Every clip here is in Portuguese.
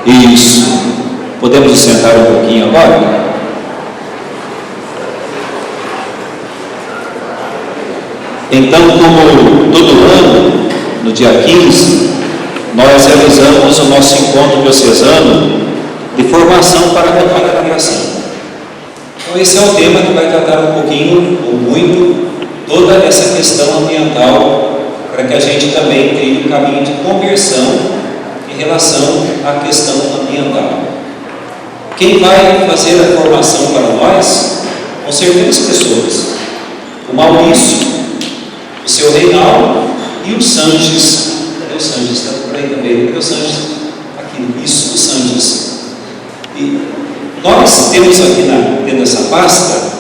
Isso. Podemos nos sentar um pouquinho agora? Então, como todo ano, no dia 15, nós realizamos o nosso encontro diocesano de formação para a campanha da criação. Então, esse é o tema que vai tratar um pouquinho, ou muito, toda essa questão ambiental, para que a gente também tenha um caminho de conversão em relação à questão ambiental. Quem vai fazer a formação para nós vão ser três pessoas: o Maurício, o seu Reinaldo e o Sanches. Cadê o Sanches? Está por aí também. Cadê o Sanches? Aqui, isso, o Sanches. E nós temos aqui dentro dessa pasta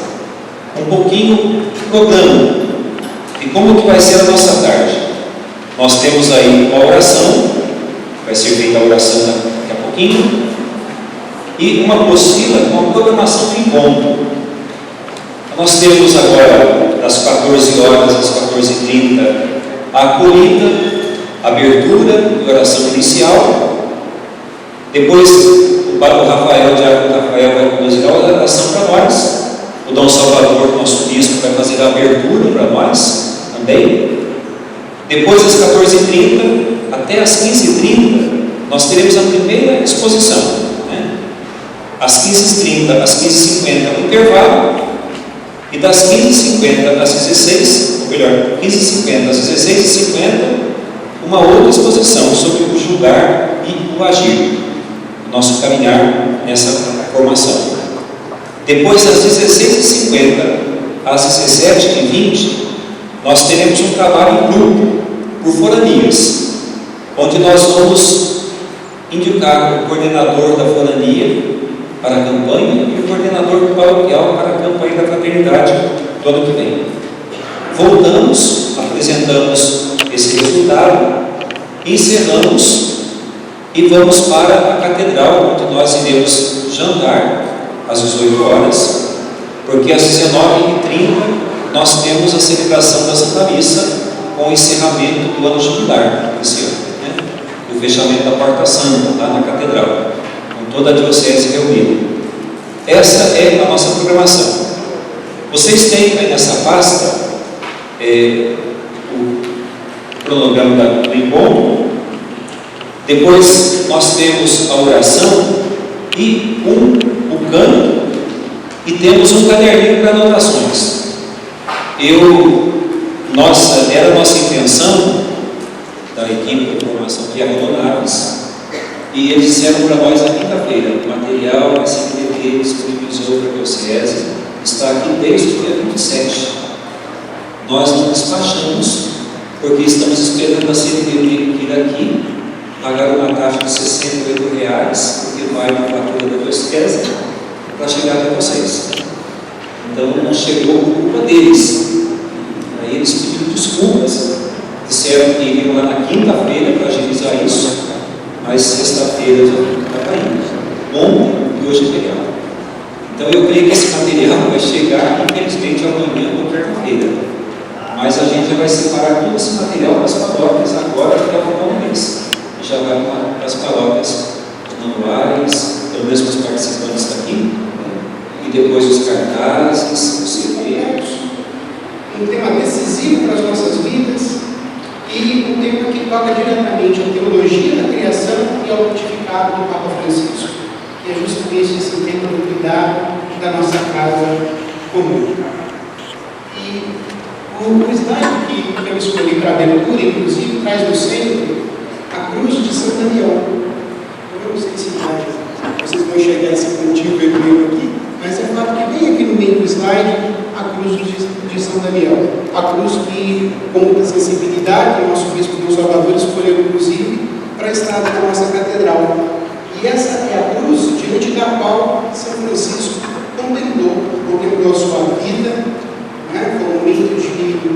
um pouquinho de programa de como que vai ser a nossa tarde. Nós temos aí uma oração, vai ser feita a oração daqui a pouquinho, e uma apostila com a programação do encontro. Nós temos agora, das 14 horas às 14h30, a acolhida, a abertura e oração inicial. Depois, o Rafael, o diácono Rafael, vai conduzir a oração para nós. O Dom Salvador, nosso bispo, vai fazer a abertura para nós também. Depois, às 14h30 até às 15h30, nós teremos a primeira exposição, né? Às 15h30, às 15h50, o intervalo. E das 15h50 às 16h, ou melhor, 15h50 às 16h50, uma outra exposição sobre o julgar e o agir, o nosso caminhar nessa formação. Depois, das 16h50 às 17h20, nós teremos um trabalho em grupo, por foranias, onde nós vamos indicar o coordenador da forania para a campanha e o coordenador paroquial para a campanha da fraternidade do ano que vem. Voltamos, apresentamos esse resultado, encerramos e vamos para a catedral, onde nós iremos jantar às 18 horas, porque às 19h30 nós temos a celebração da Santa Missa com o encerramento do ano jubilar esse ano, né? O fechamento da Porta Santa lá na catedral, com toda a diocese reunida. Essa é a nossa programação. Vocês têm aí nessa pasta o cronograma do encontro. Depois nós temos a oração e o canto, e temos um caderninho para anotações. Era a nossa intenção da equipe de formação que abandonaram, e eles disseram para nós na quinta-feira: o material que a CNBB disponibilizou para a diocese está aqui desde o dia 27. Nós não despachamos, porque estamos esperando a CNBB vir aqui, pagar uma taxa de R$ 68, porque vai na fatura da diocese, para chegar até vocês. Então não chegou por culpa deles. Aí eles pediram desculpas, disseram que iriam lá na quinta-feira para agilizar isso, mas sexta-feira já está caindo. Ontem e hoje é feriado. Então eu creio que esse material vai chegar, infelizmente, amanhã ou quarta-feira. Mas a gente já vai separar todo esse material para as paróquias agora, até o final do mês. E já vai para as paróquias manuais, pelo menos os participantes daqui, e depois os cartazes, os CDs. Um tema decisivo para as nossas vidas e um tema que toca diretamente a teologia da criação e ao pontificado do Papa Francisco, que é justamente esse tema do cuidado da nossa casa comum. E o slide que eu escolhi para a abertura, inclusive, traz no centro a cruz de São Damião. Eu não sei se vocês vão enxergar esse pontinho vermelho aqui, mas é fato que vem aqui no meio do slide a cruz de São Damião. A cruz que, com muita sensibilidade, o nosso bispo Dom Salvador escolheu, inclusive, para estar na nossa catedral. E essa é a cruz diante da qual São Francisco contemplou a sua vida, né? Foi um momento de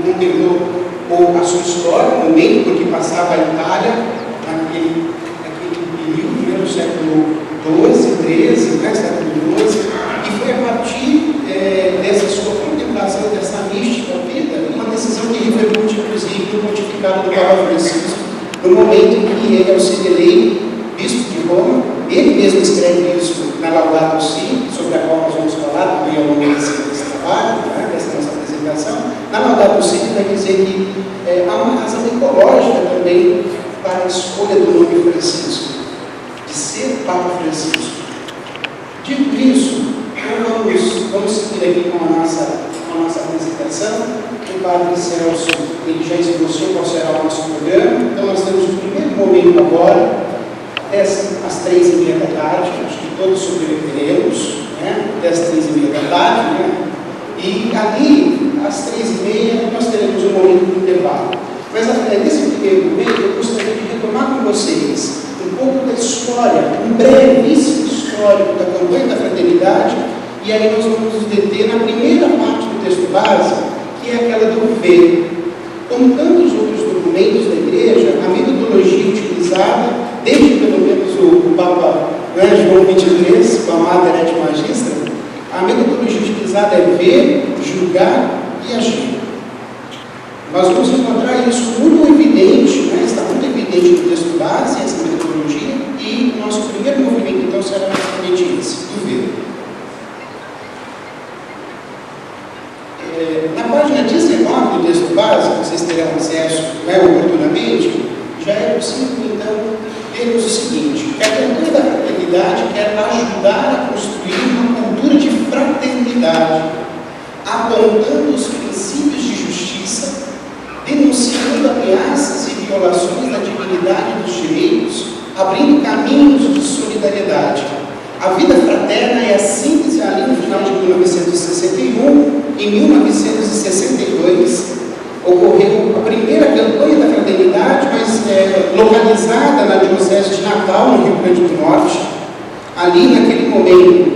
contemplou a sua história, um momento porque passava a Itália, naquele período, né, do século XII, XIII, né, século XII, e foi a partir dessa sua contemplação, dessa mística vida, uma decisão que repercute, inclusive, no pontificado do Papa Francisco, no momento em que ele, ao ser eleito bispo de Roma, ele mesmo escreve isso na Laudato Si, sobre a qual nós vamos falar também ao longo desse trabalho, né, dessa nossa apresentação. Na Laudato Si ele vai dizer que há uma razão ecológica também para a escolha do nome Francisco, de ser Papa Francisco. Dito isso, então vamos seguir aqui com a nossa apresentação. O Padre Celso ele já esboçou qual será o nosso programa. Então nós temos o primeiro momento agora, até às 3h30 da tarde, acho que todos sobreviveremos, né? Até às 3h30 da tarde, né? E ali, às 3h30, nós teremos um momento de intervalo. Mas nesse primeiro momento, eu gostaria de retomar com vocês um pouco da história, um brevíssimo histórico da campanha da fraternidade, e aí nós vamos nos deter na primeira parte do texto base, que é aquela do ver. Como tantos outros documentos da Igreja, a metodologia utilizada, desde pelo menos o Papa João XXIII, com a Mater et Magistra, a metodologia utilizada é ver, julgar e agir. Nós vamos encontrar isso muito evidente, né? Está muito evidente no texto base, essa metodologia, e o nosso primeiro movimento, então, será exatamente esse, do ver. Na página 19 do texto base, vocês terão acesso oportunamente, já é possível, então, termos o seguinte: que a campanha da fraternidade quer ajudar a construir uma cultura de fraternidade, apontando os princípios de justiça, denunciando ameaças e violações da dignidade dos direitos, abrindo caminhos de solidariedade. A vida fraterna é a síntese ali no final de 1961. Em 1962, ocorreu a primeira campanha da fraternidade, mas localizada na Diocese de Natal, no Rio Grande do Norte. Ali, naquele momento,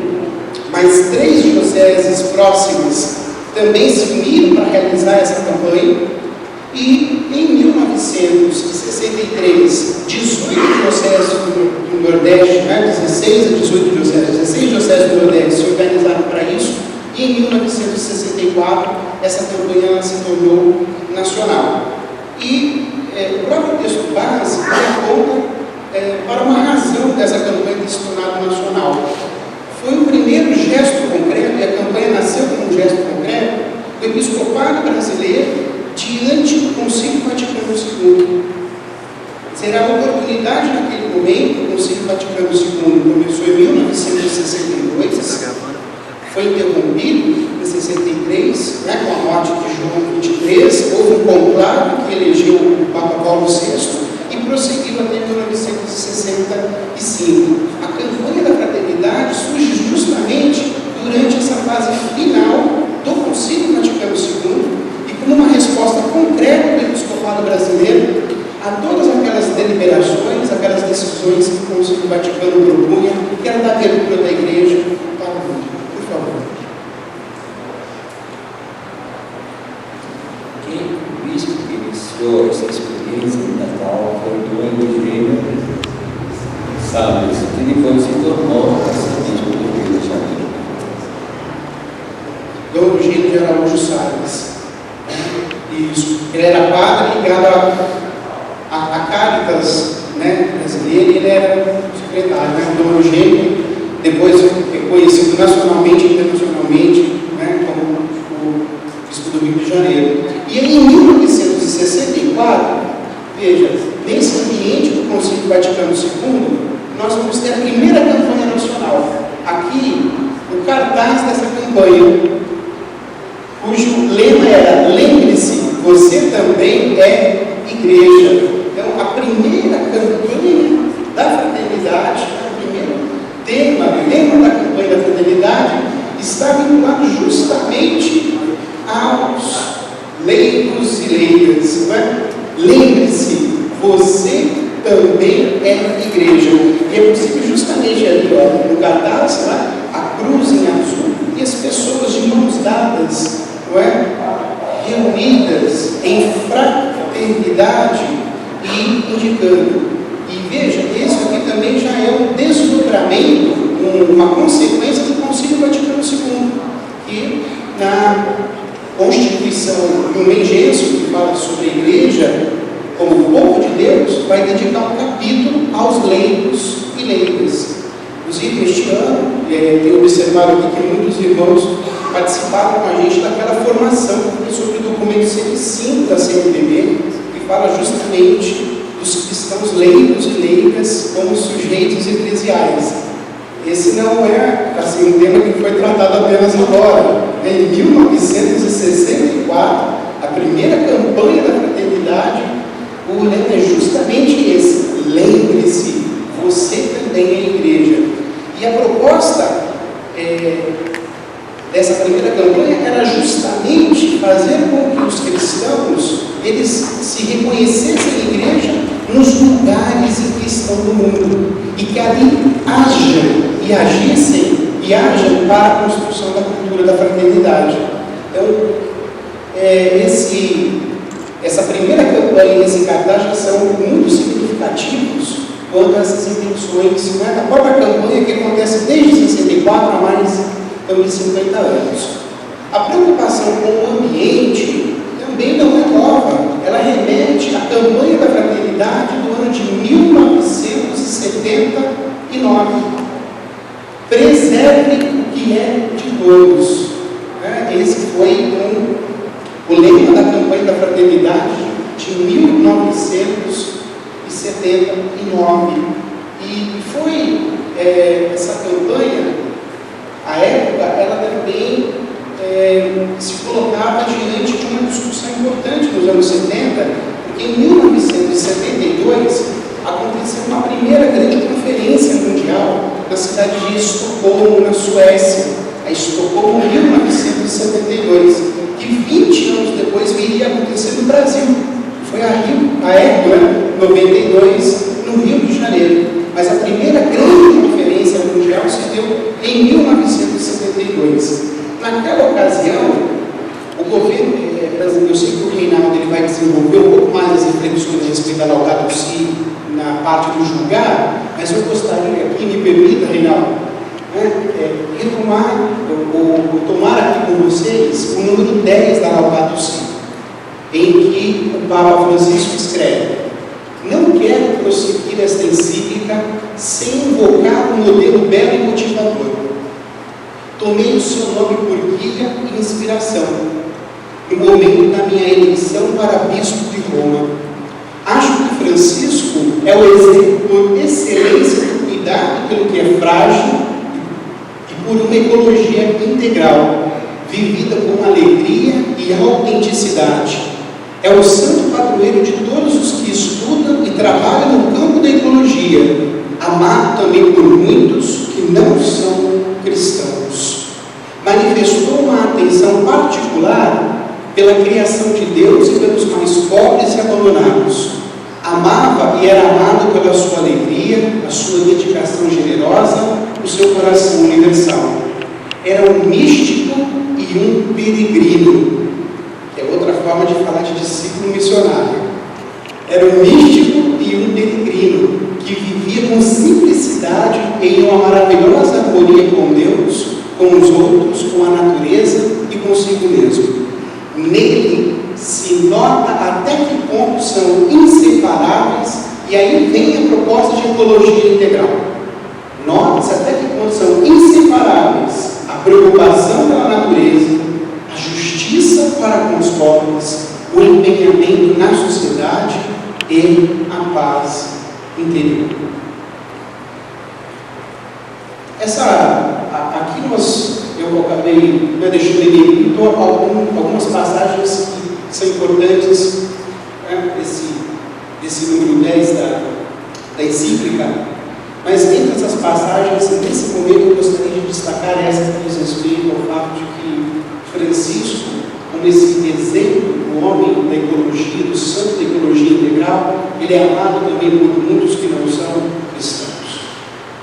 mais 3 dioceses próximas também se uniram para realizar essa campanha. E em 1963, 18 dioceses do Nordeste, 16 a 18 dioceses, 16 dioceses do Nordeste se organizaram para isso. E em 1964, essa campanha se tornou nacional. E o próprio texto base aponta para uma razão dessa campanha ter se tornado nacional. Foi o primeiro gesto concreto, e a campanha nasceu como um gesto concreto, do episcopado brasileiro diante do Concílio Vaticano II. Será a oportunidade naquele momento. O Concílio Vaticano II começou em 1962, foi interrompido em 63, com a morte de João XXIII, houve um conclave que elegeu o Papa Paulo VI e prosseguiu até 1965. A campanha da fraternidade surge justamente durante essa fase final do Concílio Vaticano II e como uma resposta concreta do episcopado brasileiro a todas aquelas deliberações, aquelas decisões que o Concílio Vaticano propunha, que era da abertura da Igreja para o mundo. Por favor. Quem o bispo que iniciou essa experiência de Natal foi o Dom Eugênio Salles, que depois se tornou arcebispo do Rio de Janeiro. Dom Eugênio de Araújo Salles. Isso. Ele era padre ligado a Caritas, brasileira, e ele era secretário, Dom Eugênio, depois reconhecido nacionalmente e internacionalmente, como o bispo do Rio de Janeiro. E aí, em 1964, veja, nesse ambiente do Concílio Vaticano II, nós vamos ter a primeira campanha nacional. Aqui, o cartaz dessa campanha, cujo lema era: lembre-se, você também é igreja. Então, a primeira campanha da fraternidade, o primeiro lema da campanha da fraternidade, está vinculado justamente aos leigos e leigas. Lembre-se, você também é igreja. E é possível justamente ali, no cartaz, a cruz em azul e as pessoas de mãos dadas, reunidas em fraternidade e indicando. E veja, isso aqui também já é um desdobramento, uma consequência do Concílio Vaticano II, que na Constituição Lumen Gentium, que fala sobre a Igreja como o povo de Deus, vai dedicar um capítulo aos leigos e leigas, os Inclusive, este ano, tenho observado aqui que muitos irmãos participaram com a gente daquela formação sobre o documento 105 da CNBB, que fala justamente dos cristãos leigos e leigas como sujeitos eclesiais. Esse não é assim, um tema que foi tratado apenas agora. Em 1964, a primeira campanha da fraternidade, o lema é justamente esse: lembre-se, você também é igreja. E a proposta dessa primeira campanha era justamente fazer com que os cristãos eles se reconhecessem igreja nos lugares em que estão no mundo e que ali hajam e agissem e hajam para a construção da cultura da fraternidade. Então, essa primeira campanha e esse cartaz já são muito significativos quanto a essas intenções, da própria campanha que acontece desde 64 a mais de 50 anos. A preocupação com o ambiente também não é nova. Ela remete à campanha da fraternidade do ano de 1979. Preserve o que é de todos. Esse foi o lema da campanha da fraternidade de 1979. E foi essa campanha, à época, ela também se colocava diante de uma discussão importante nos anos 70, porque em 1972 aconteceu uma primeira grande conferência mundial na cidade de Estocolmo, na Suécia, a Estocolmo 1972, que 20 anos depois viria a acontecer no Brasil. Foi a Eco 92, no Rio de Janeiro. Mas a primeira grande conferência mundial se deu em 1972. Naquela ocasião, o governo, eu sei que o Reinaldo ele vai desenvolver um pouco mais as reflexões a respeito da Laudato Si na parte do julgar, mas eu gostaria aqui, me permita, Reinaldo, tomar aqui com vocês o número 10 da Laudato Si, em que o Papa Francisco escreve: não quero prosseguir esta encíclica sem invocar um modelo belo e motivador. Tomei o seu nome por guia e inspiração, no momento da minha eleição para bispo de Roma. Acho que Francisco é o exemplo por excelência do cuidado pelo que é frágil e por uma ecologia integral, vivida com alegria e autenticidade. É o santo padroeiro de todos os que estudam e trabalham no campo da ecologia, amado também por muitos que não são cristãos. Manifestou uma atenção particular pela criação de Deus e pelos mais pobres e abandonados. Amava e era amado pela sua alegria, a sua dedicação generosa, o seu coração universal. Era um místico e um peregrino, que é outra forma de falar de discípulo missionário. Era um místico e um peregrino, que vivia com simplicidade em uma maravilhosa harmonia com Deus, com os outros, com a natureza e consigo mesmo. Nele se nota até que ponto são inseparáveis, e aí vem a proposta de ecologia integral. Nota-se até que ponto são inseparáveis a preocupação pela natureza, a justiça para com os pobres, o empenhamento na sociedade e a paz interior. Aqui eu acabei deixando em negrito algumas passagens que são importantes, desse número 10 da encíclica, mas entre essas passagens, nesse momento eu gostaria de destacar essa que diz respeito ao fato de que Francisco, como esse exemplo do homem da ecologia, do santo da ecologia integral, ele é amado também por muitos que não são cristãos.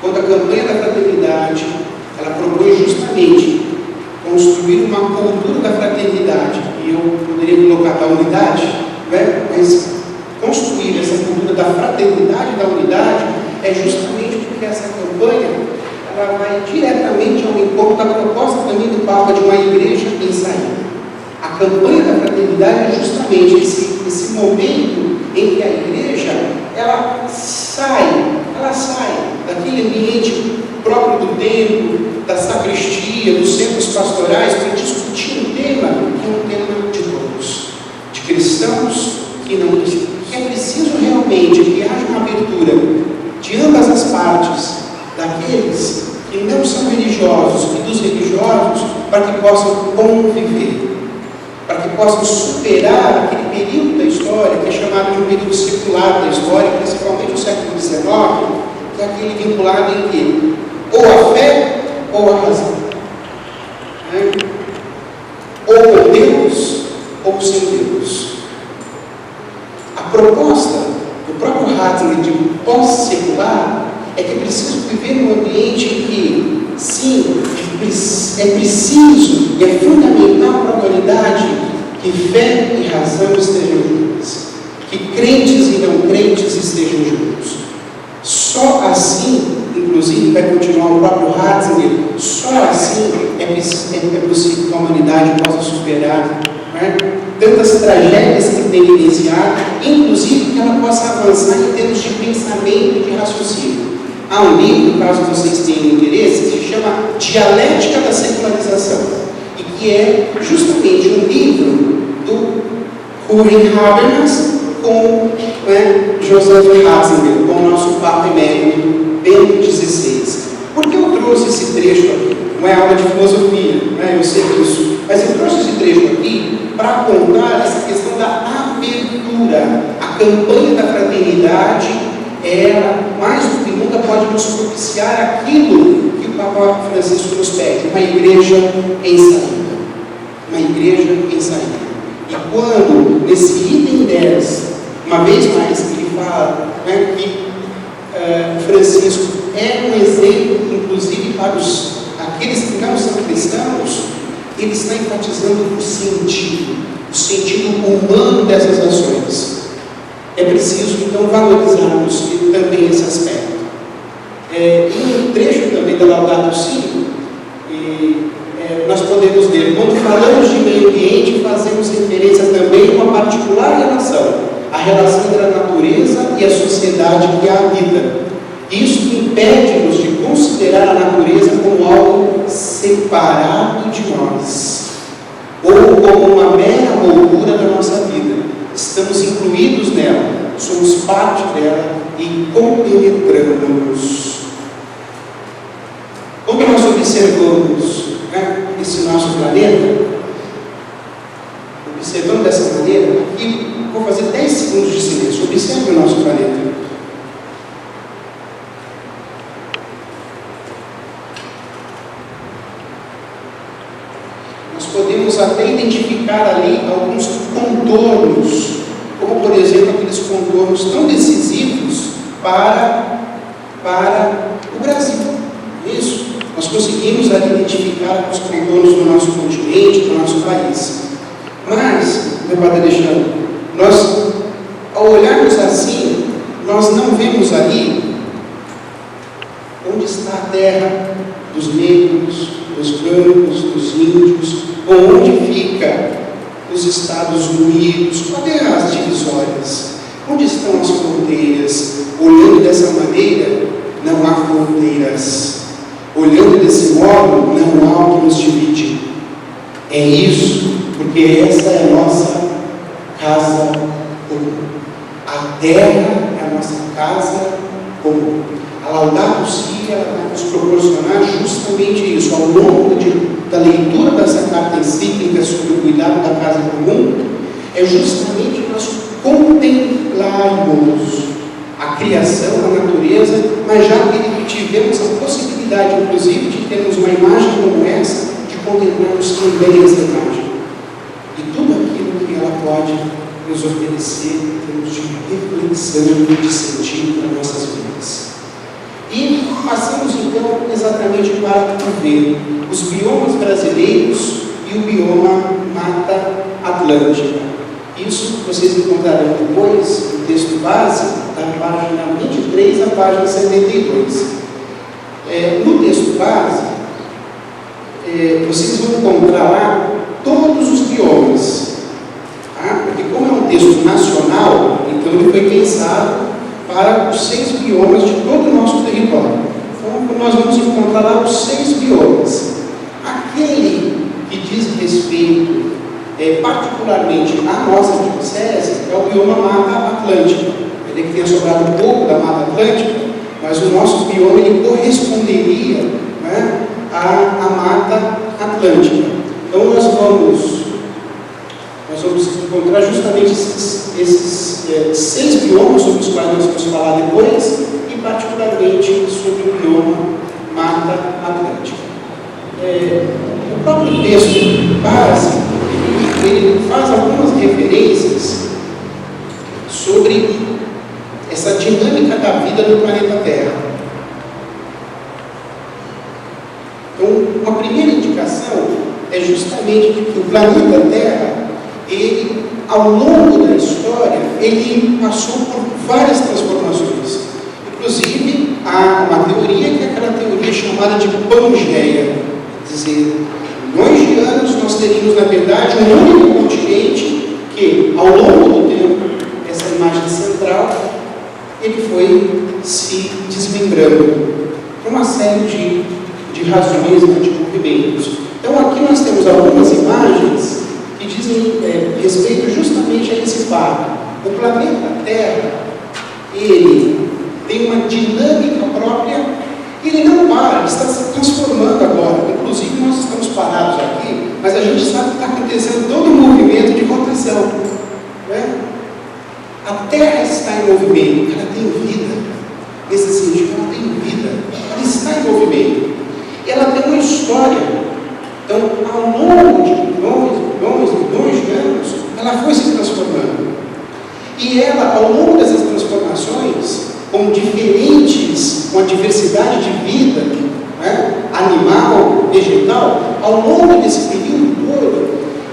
Quando a campanha da fraternidade, ela propõe justamente construir uma cultura da fraternidade, e eu poderia colocar da unidade, mas construir essa cultura da fraternidade e da unidade é justamente porque essa campanha ela vai diretamente ao encontro da proposta também do Papa de uma igreja em saída. A campanha da fraternidade é justamente esse momento em que a igreja ela sai daquele daquele ambiente próprio do templo, da sacristia, dos centros pastorais, para discutir um tema que é um tema de todos, de cristãos e não cristãos. É preciso realmente que haja uma abertura de ambas as partes, daqueles que não são religiosos e dos religiosos, para que possam conviver, para que possam superar aquele período da história que é chamado de um período secular da história, principalmente o século XIX, que é aquele vinculado em que ou a fé ou a razão, né? Ou com Deus ou sem Deus. A proposta do próprio Ratzinger de pós-secular é que é preciso viver num ambiente em que, sim, é preciso e é fundamental para a humanidade que fé e razão estejam juntas, que crentes e não crentes estejam juntos. Só assim, inclusive vai continuar o próprio Ratzinger, só assim é possível que a humanidade possa superar, né, tantas tragédias que tem vivenciado, inclusive que ela possa avançar em termos de pensamento e de raciocínio. Há um livro, caso vocês tenham interesse, que se chama Dialética da Secularização, e que é justamente um livro do Jürgen Habermas com Joseph Ratzinger, com o nosso Papa Emérito Bento XVI. Por que eu trouxe esse trecho aqui? Não é aula de filosofia, eu sei disso, mas eu trouxe esse trecho aqui para contar essa questão da abertura. A campanha da fraternidade, ela, mais do que nunca, pode nos propiciar aquilo que o Papa Francisco nos pede, uma igreja em saída. Uma igreja em saída. E quando, nesse item 10, uma vez mais, ele fala que Francisco é um exemplo, inclusive, para aqueles que não são cristãos, ele está enfatizando o sentido humano dessas ações. É preciso, então, valorizarmos também esse aspecto. Em um trecho também da Laudato Si, nós podemos ler: quando falamos de meio ambiente, fazemos referência também a uma particular relação, a relação entre a natureza e a sociedade que a habita. Isso impede-nos de considerar a natureza como algo separado de nós, ou como uma mera moldura da nossa vida. Estamos incluídos nela, somos parte dela e compenetramos. Quando nós observamos esse nosso planeta, observando dessa maneira, aqui vou fazer 10 segundos de silêncio. Observe o nosso planeta. Nós podemos até identificar ali alguns contornos, como por exemplo aqueles contornos tão decisivos para o Brasil. Isso. Nós conseguimos ali identificar os contornos do nosso continente, do nosso país. Mas, meu Padre Alexandre, nós, ao olharmos assim, nós não vemos ali onde está a terra dos negros, dos brancos, dos índios, ou onde fica os Estados Unidos, cadê as divisórias? Onde estão as fronteiras? Olhando dessa maneira, não há fronteiras. Olhando desse modo, não há o que nos divide. É isso, porque essa é a nossa casa comum. A terra é a nossa casa comum. A Laudato Si, ela vai nos proporcionar justamente isso. Ao longo da leitura dessa carta encíclica sobre o cuidado da casa comum, é justamente nós contemplarmos a criação, a natureza, mas já que tivemos a possibilidade, inclusive, de termos uma imagem como essa, de contemplarmos também essa imagem. E tudo aquilo que ela pode nos oferecer em termos de reflexão, de sentido para nossas vidas. E passamos então exatamente para ver os biomas brasileiros e o bioma Mata Atlântica. Isso vocês encontrarão depois no texto base, da página 23 à página 72. No texto base, vocês vão encontrar lá todos os biomas. Tá? Porque como é um texto nacional, então ele foi pensado para os 6 biomas de todo o nosso território. nós vamos encontrar lá os 6 biomas. Aquele que diz respeito particularmente à nossa diocese é o bioma Mata Atlântica. Ele que tenha sobrado um pouco da Mata Atlântica, mas o nosso bioma ele corresponderia, né, à Mata Atlântica. Então nós vamos encontrar justamente esses 6 biomas sobre os quais nós vamos falar depois, e particularmente sobre o bioma Mata Atlântica. O próprio texto base, ele faz algumas referências sobre essa dinâmica da vida no planeta Terra. Então, uma primeira indicação é justamente de que o planeta Terra, ele, ao longo da história, ele passou por várias transformações. Inclusive, há uma teoria que é aquela teoria chamada de Pangeia. Quer dizer, milhões de anos nós teríamos, na verdade, um único continente que, ao longo do tempo, essa imagem central, ele foi se desmembrando por uma série de razões, de movimentos. Então, aqui nós temos algumas imagens que dizem respeito justamente a esse fato. O planeta Terra, ele tem uma dinâmica própria, e ele não para, ele está se transformando agora. Inclusive, nós estamos parados aqui, mas a gente sabe que está acontecendo todo um movimento de rotação, né? A Terra está em movimento, ela tem vida. Nesse sentido, ela tem vida, ela está em movimento. E ela tem uma história. Então, ao longo de milhões de anos, ela foi se transformando. E ela, ao longo dessas transformações, com a diversidade de vida, né, animal, vegetal, ao longo desse período todo,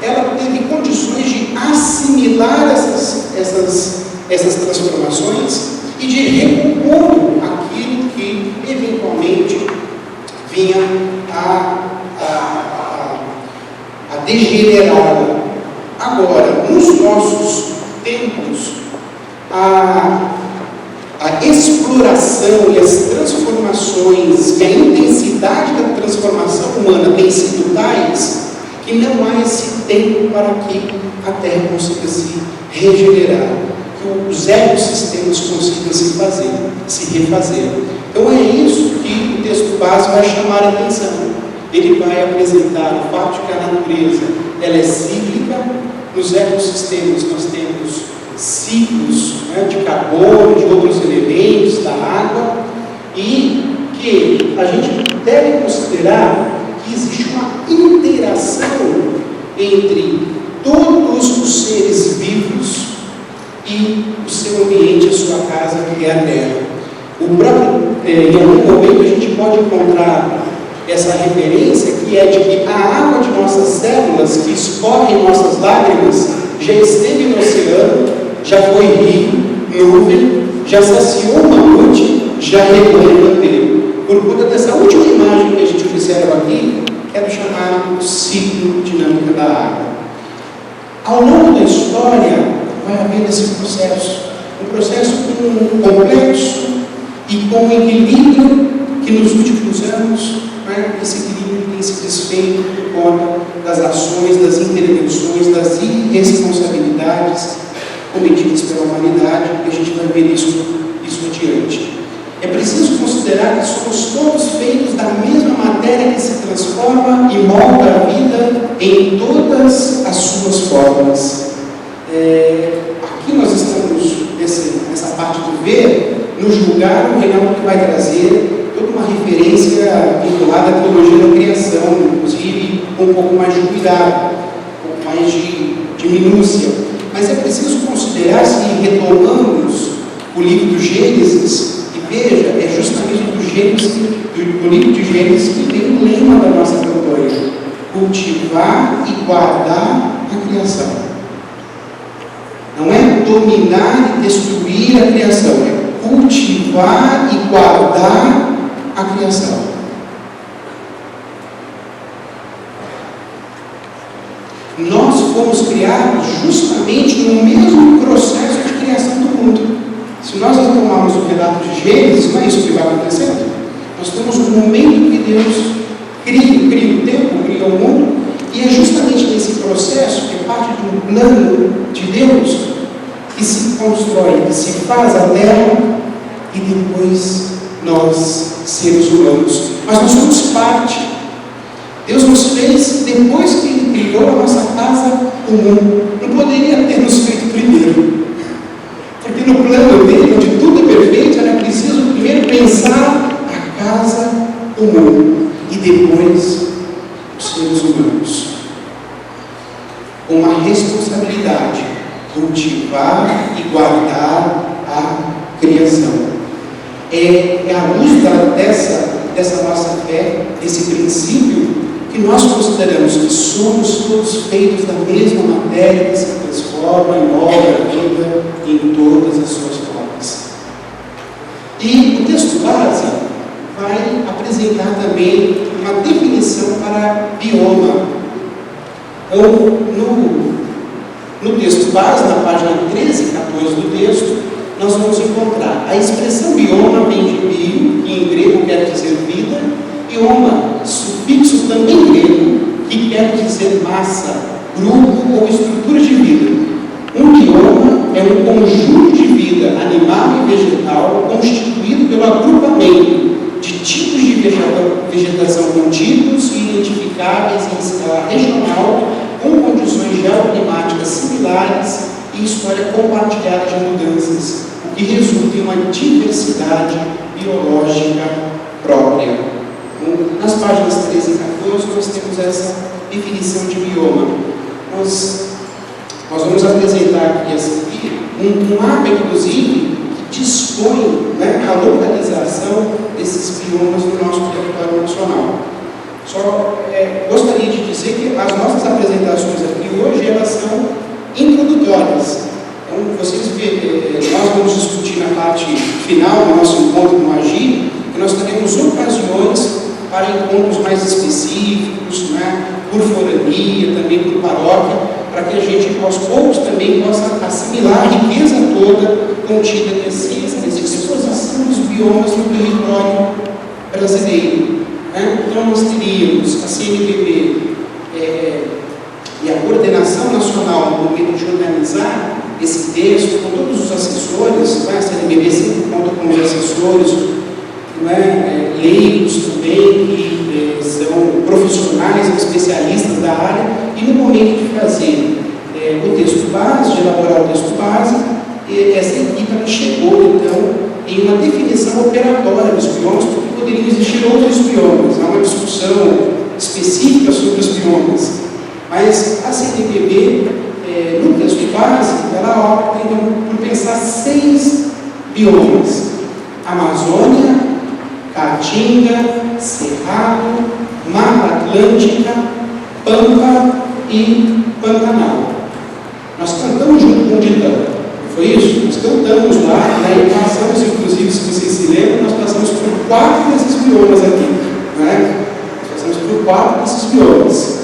ela teve condições de assimilar essas transformações e de recompor aquilo que eventualmente vinha a degenerá-la. Agora, nos nossos tempos, a exploração e as transformações e a intensidade da transformação humana tem sido tais que não há esse tempo para que a Terra consiga se regenerar, que os ecossistemas consigam se refazer. Então é isso que o texto base vai chamar a atenção. Ele vai apresentar o fato de que a natureza ela é cíclica. Nos ecossistemas nós temos ciclos, né, de carbono, de outros elementos, da água, e que a gente deve considerar que existe uma interação entre todos os seres vivos e o seu ambiente, a sua casa, que é a Terra. Em algum momento a gente pode encontrar essa referência que é de que a água de nossas células, que escorre em nossas lágrimas, já esteve no oceano, já foi rio, nuvem, já saciou o mamute, já regou o canteiro. Por conta dessa última imagem que a gente observa aqui, é do chamado ciclo dinâmico da água. Ao longo da história, vai haver esse processo, um processo complexo e com um equilíbrio que nos últimos anos, né, esse equilíbrio tem se desfeito por conta das ações, das intervenções, das irresponsabilidades cometidas pela humanidade, e a gente vai ver isso adiante. É preciso considerar que somos todos feitos da mesma matéria que se transforma e molda a vida em todas as suas formas. Aqui nós estamos, nessa parte do ver, no julgar, o Reinaldo que vai trazer toda uma referência vinculada à teologia da criação, inclusive com um pouco mais de cuidado, um pouco mais de minúcia. Mas é preciso considerar, se retomamos o livro do Gênesis, e veja, é justamente do livro de Gênesis que vem o lema da nossa campanha: cultivar e guardar a criação. Não é dominar e destruir a criação, é cultivar e guardar a criação. Nós fomos criados justamente no mesmo processo de criação do mundo. Se nós retomarmos o relato de Gênesis, não é isso que vai acontecendo? Nós temos um constrói, que se faz a terra e depois nós, seres humanos. Mas nós somos parte. Deus nos fez depois que Ele criou a nossa casa comum. Não poderia ter nos feito primeiro. Porque no plano dele, onde tudo é perfeito, era preciso primeiro pensar a casa comum e depois os seres humanos. Com uma responsabilidade, cultivar e guardar a criação. É à luz dessa nossa fé, desse princípio, que nós consideramos que somos todos feitos da mesma matéria que se transforma em obra viva em todas as suas formas. E o texto base vai apresentar também uma definição para bioma. Então, no texto base, na página 13 e 14 do texto, nós vamos encontrar a expressão bioma, vem de bio, que em grego quer dizer vida, bioma, sufixo também grego, que quer dizer massa, grupo ou estrutura de vida. Um bioma é um conjunto de vida animal e vegetal constituído pelo agrupamento de tipos de vegetação contínuos e identificáveis em escala regional, com condições geoclimáticas similares e história compartilhada de mudanças, o que resulta em uma diversidade biológica própria. Nas páginas 13 e 14 nós temos essa definição de bioma. Nós vamos apresentar aqui a seguir um mapa, inclusive, que dispõe, né, a localização desses biomas no nosso território nacional. Só gostaria de dizer que as nossas apresentações aqui hoje, elas são introdutórias. Então, vocês nós vamos discutir na parte final do nosso encontro no Agir, que nós teremos ocasiões para encontros mais específicos, né, por forania, também por paróquia, para que a gente, aos poucos, também possa assimilar a riqueza toda contida nessa exposição dos biomas no território brasileiro. Né? Então, nós teríamos a CNBB e a coordenação nacional no momento de organizar esse texto, com todos os assessores, né? A CNBB sempre conta com os assessores, né? Leigos também, que são profissionais, especialistas da área, e no momento de fazer o texto base, de elaborar o texto base, essa equipe chegou, então, em uma definição operatória dos biomas, porque poderiam existir outros biomas. Há uma discussão específica sobre os biomas. Mas a CNBB, no texto base, ela opta então, por pensar 6 biomas: Amazônia, Caatinga, Cerrado, Mata Atlântica, Pampa e Pantanal. Nós cantamos junto com o Ditão, foi isso? Nós cantamos lá, né? E passamos, inclusive, se vocês se lembram, nós passamos por 4 desses biomas aqui, né? Nós passamos por 4 desses biomas.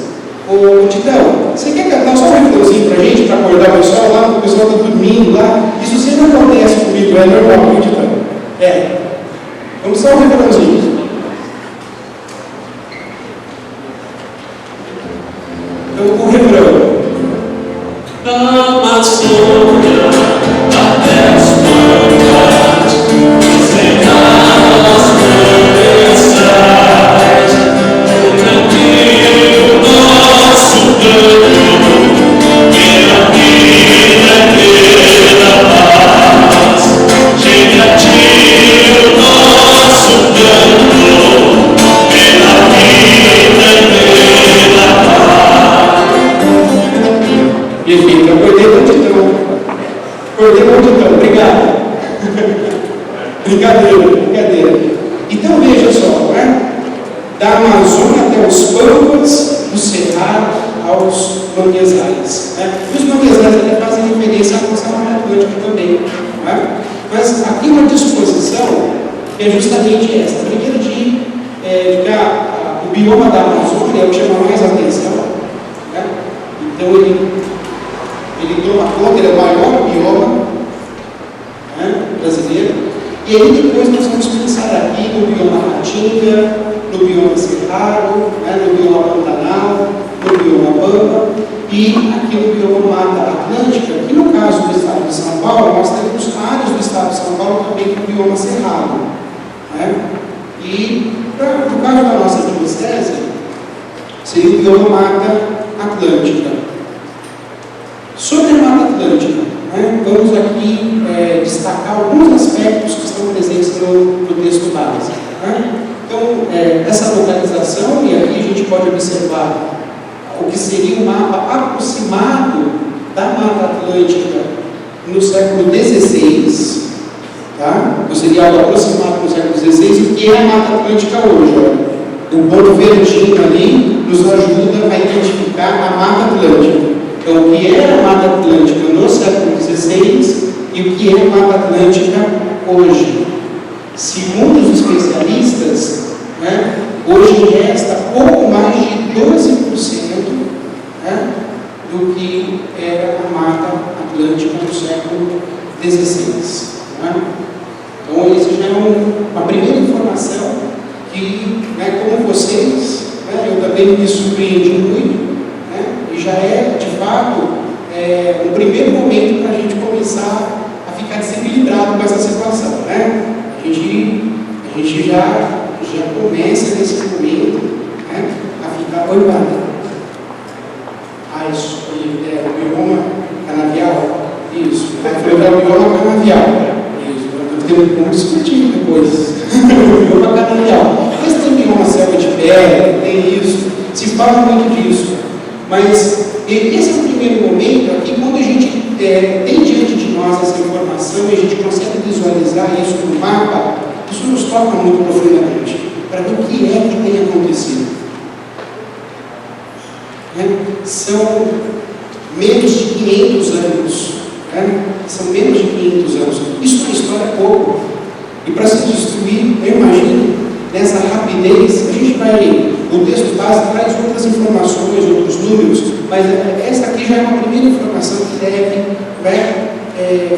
Ô Ditão, você quer cantar só um refrãozinho pra gente, para acordar o pessoal lá, porque o pessoal está dormindo lá? Isso sempre acontece comigo, é normal, viu, Ditão? Vamos só um refrãozinho. Então, o refrão. Amazônia, até as plantas, cerradas, florestais, o cantinho nosso canto, pela vida, pela paz, chega a ti o nosso canto, pela vida, pela paz. Enfim, eu acordei muito então, obrigado. Brincadeira. Então veja só, né? Da Amazônia até os Pampas, do Cerrado aos manguezais. Né? E os manguezais até fazem referência à nossa Mata Atlântica também. Né? Mas aqui uma disposição que é justamente essa. Primeiro de que o bioma da Amazônia é o que chama mais atenção. Né? Então ele toma conta, ele é o maior bioma, né, brasileiro. E aí depois nós vamos pensar aqui no bioma Caatinga, no no bioma Cerrado, né, no bioma Pantanal, no bioma Pampa e aqui no bioma Mata Atlântica, que no caso do estado de São Paulo, nós temos áreas do estado de São Paulo também com o bioma Cerrado. Né? E no caso da nossa diocese, seria o bioma Mata Atlântica. Sobre a Mata Atlântica, né, vamos aqui destacar alguns aspectos que estão presentes no texto base. Né? Então, essa localização, e aqui a gente pode observar o que seria um mapa aproximado da Mata Atlântica no século XVI, tá? Então, seria algo aproximado no século XVI, o que é a Mata Atlântica hoje. Ó. O ponto verdinho ali nos ajuda a identificar a Mata Atlântica. Então, o que era a Mata Atlântica no século XVI e o que é a Mata Atlântica hoje. Segundo os especialistas, né, hoje resta pouco mais de 12%, né, do que era a Mata Atlântica no século XVI. Né? Então, isso já é uma primeira informação que, né, como vocês, né, eu também me surpreendi muito, né, e já é, de fato, um primeiro momento para a gente começar a ficar desequilibrado com essa situação. Né? A gente já começa nesse momento, né, a ficar olhando. Isso, o bioma canavial, isso. Foi o bioma canavial, isso. Vamos discutir depois. O bioma canavial. Mas tem bioma selva de pedra, tem isso, se fala muito disso. Mas esse é o primeiro momento aqui, quando a gente tem diante de nós essa informação e a gente consegue visualizar isso no mapa, isso nos toca muito profundamente, para ver o que é que tem acontecido. São menos de 500 anos. Né? São menos de 500 anos. Isso na história é pouco. E para se destruir, eu imagino, nessa rapidez, a gente vai. O texto base traz outras informações, outros números, mas essa aqui já é uma primeira informação que deve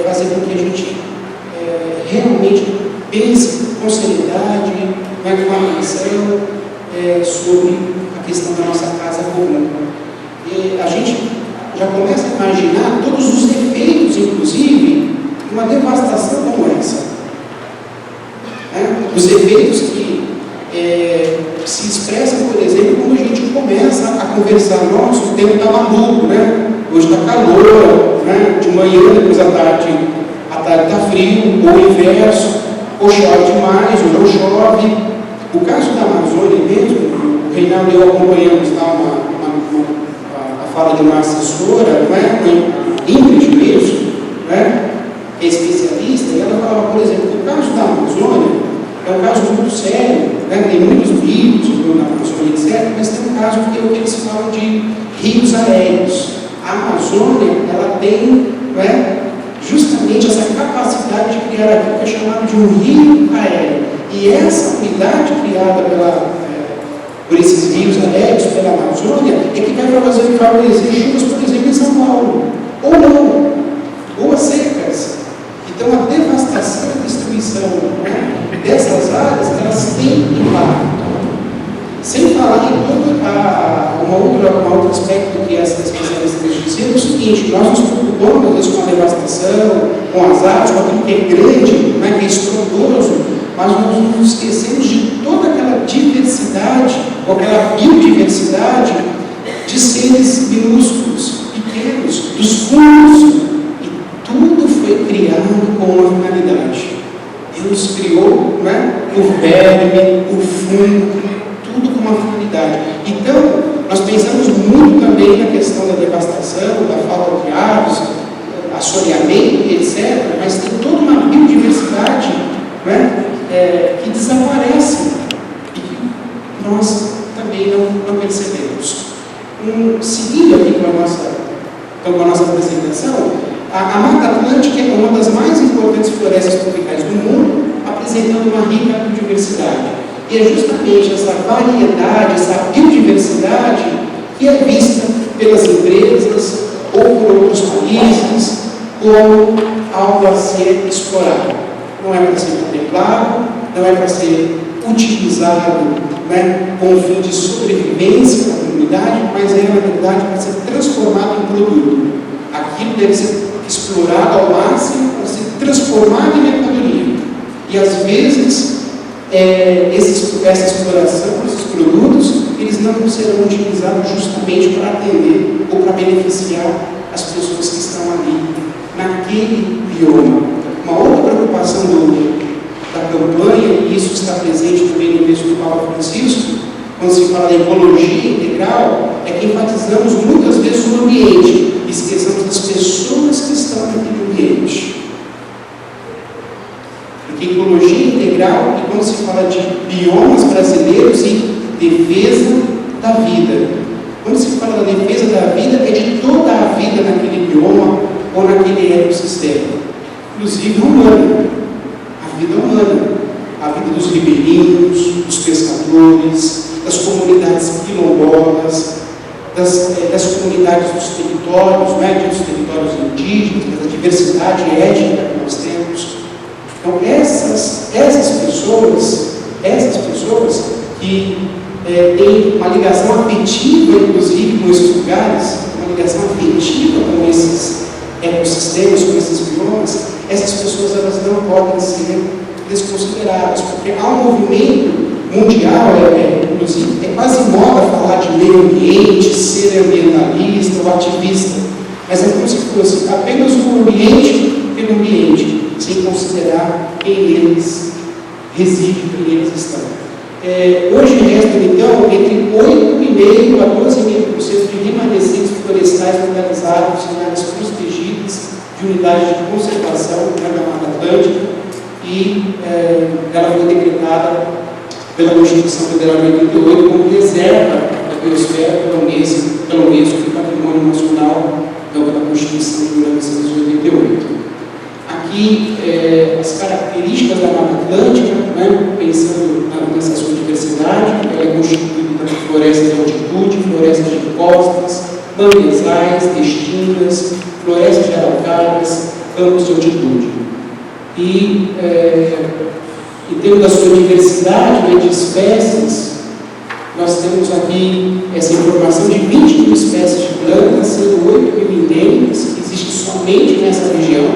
fazer com que a gente realmente pense com seriedade, com atenção sobre a questão da nossa casa comum. E a gente já começa a imaginar todos os efeitos, inclusive, de uma devastação como essa. Os efeitos que se expressam, por exemplo, quando a gente começa a conversar, nossa, o tempo está maluco, né? Hoje está calor, né? De manhã, depois à tarde está frio, ou o inverso, ou chove demais, ou não chove. O caso da Amazônia mesmo, o Reinaldo e eu acompanhamos lá a fala de uma assessora, né? Ingrid mesmo, né? Que é especialista, e ela falava, por exemplo, que o caso da Amazônia é um caso muito sério, né? Tem muitos vídeos na Amazônia, etc., mas tem um caso que é o que eles falam de rios aéreos. A Amazônia, ela tem, né, justamente essa capacidade de criar aquilo que é chamado de um rio aéreo. E essa unidade criada por esses rios aéreos, pela Amazônia, é que vai favorecer chuvas, por exemplo, em São Paulo. Ou não, ou as secas. Então, a devastação e a destruição, né, dessas áreas, elas têm impacto. Sem falar em todo um outro aspecto que essa especialista diz, é o seguinte: nós nos preocupamos, às vezes, com a devastação, com as áreas, com aquilo que é grande, né, que é estrondoso, mas nós nos esquecemos de toda aquela diversidade, ou aquela biodiversidade de seres minúsculos, pequenos, dos fungos. Tudo foi criado com uma finalidade. Deus criou, né, o verme, o fungo, tudo com uma finalidade. Então, nós pensamos muito também na questão da devastação, da falta de árvores, assoreamento, etc., mas tem toda uma biodiversidade, né, que desaparece e que nós também não percebemos. Seguindo aqui com a nossa apresentação, a Mata Atlântica é uma das mais importantes florestas tropicais do mundo, apresentando uma rica biodiversidade. E é justamente essa variedade, essa biodiversidade que é vista pelas empresas ou por outros países como algo a ser explorado. Não é para ser contemplado, não é para ser utilizado, né, com o fim de sobrevivência da comunidade, mas aí, na verdade, vai ser transformado em produto. Aquilo deve ser explorado ao máximo para ser transformado em mercadoria. E, às vezes, essa exploração, esses produtos, eles não serão utilizados justamente para atender ou para beneficiar as pessoas que estão ali, naquele bioma. Uma outra preocupação da campanha, e isso está presente também no texto do Papa Francisco, quando se fala da ecologia integral, é que enfatizamos muitas vezes o ambiente, e esquecemos das pessoas que estão naquele ambiente. Porque ecologia integral é quando se fala de biomas brasileiros e defesa da vida. Quando se fala da defesa da vida, é de toda a vida naquele bioma ou naquele ecossistema, inclusive humana, a vida humana, a vida dos ribeirinhos, dos pescadores, das comunidades quilombolas, das comunidades dos territórios, dos territórios indígenas, da diversidade étnica que nós temos. Então, essas pessoas que têm uma ligação afetiva, inclusive, com esses lugares, uma ligação afetiva com esses ecossistemas, com esses biomas, essas pessoas elas não podem ser desconsideradas, porque há um movimento mundial, inclusive, é quase moda falar de meio ambiente, ser ambientalista ou ativista, mas é como se fosse apenas o ambiente pelo ambiente, sem considerar quem eles residem, quem eles estão. Hoje restam, então, entre 8,5% a 12,5% de remanescentes florestais localizados em áreas protegidas de unidades de conservação da Mata Atlântica, e ela foi decretada pela Constituição Federal de 88 como reserva da biosfera pela Unesco do Patrimônio Nacional, pela Constituição de 1988. Aqui, as características da Mata Atlântica, pensando nessa sua diversidade, ela é constituída por florestas de altitude, florestas de costas, manguezais, textinas, florestas de araucárias, campos de altitude. E em termos da sua diversidade de espécies, nós temos aqui essa informação de 20 mil espécies de plantas, sendo 8 mil endêmicas, que existem somente nessa região,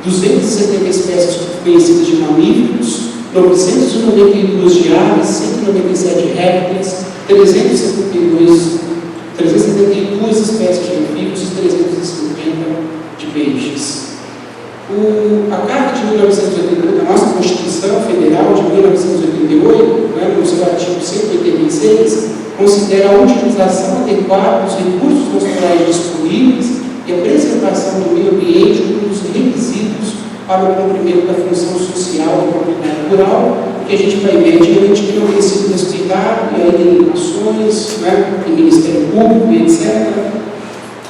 270 espécies conhecidas de mamíferos, 992 de aves, 197 de répteis, 372 espécies de anfíbios e 350 de peixes. A Carta de 1988, a nossa Constituição Federal de 1988, no seu artigo 186, considera a utilização adequada dos recursos naturais disponíveis e a preservação do meio ambiente um dos requisitos para o cumprimento da função social da propriedade rural, que a gente vai ver antigamente que não tem sido respeitado, e aí tem ações, tem Ministério Público, etc.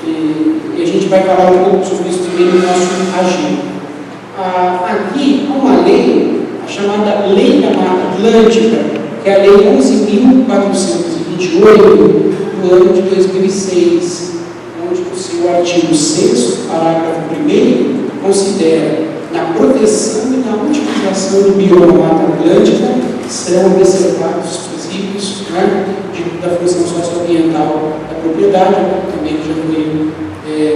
E a gente vai falar um pouco sobre isso também no nosso agir. Aqui há uma lei, a chamada Lei da Mata Atlântica, que é a Lei 11.428 do ano de 2006, onde o seu artigo 6º, parágrafo 1º, considera na proteção e na utilização do bioma Mata Atlântica serão observados os princípios da função socioambiental da propriedade, também já foi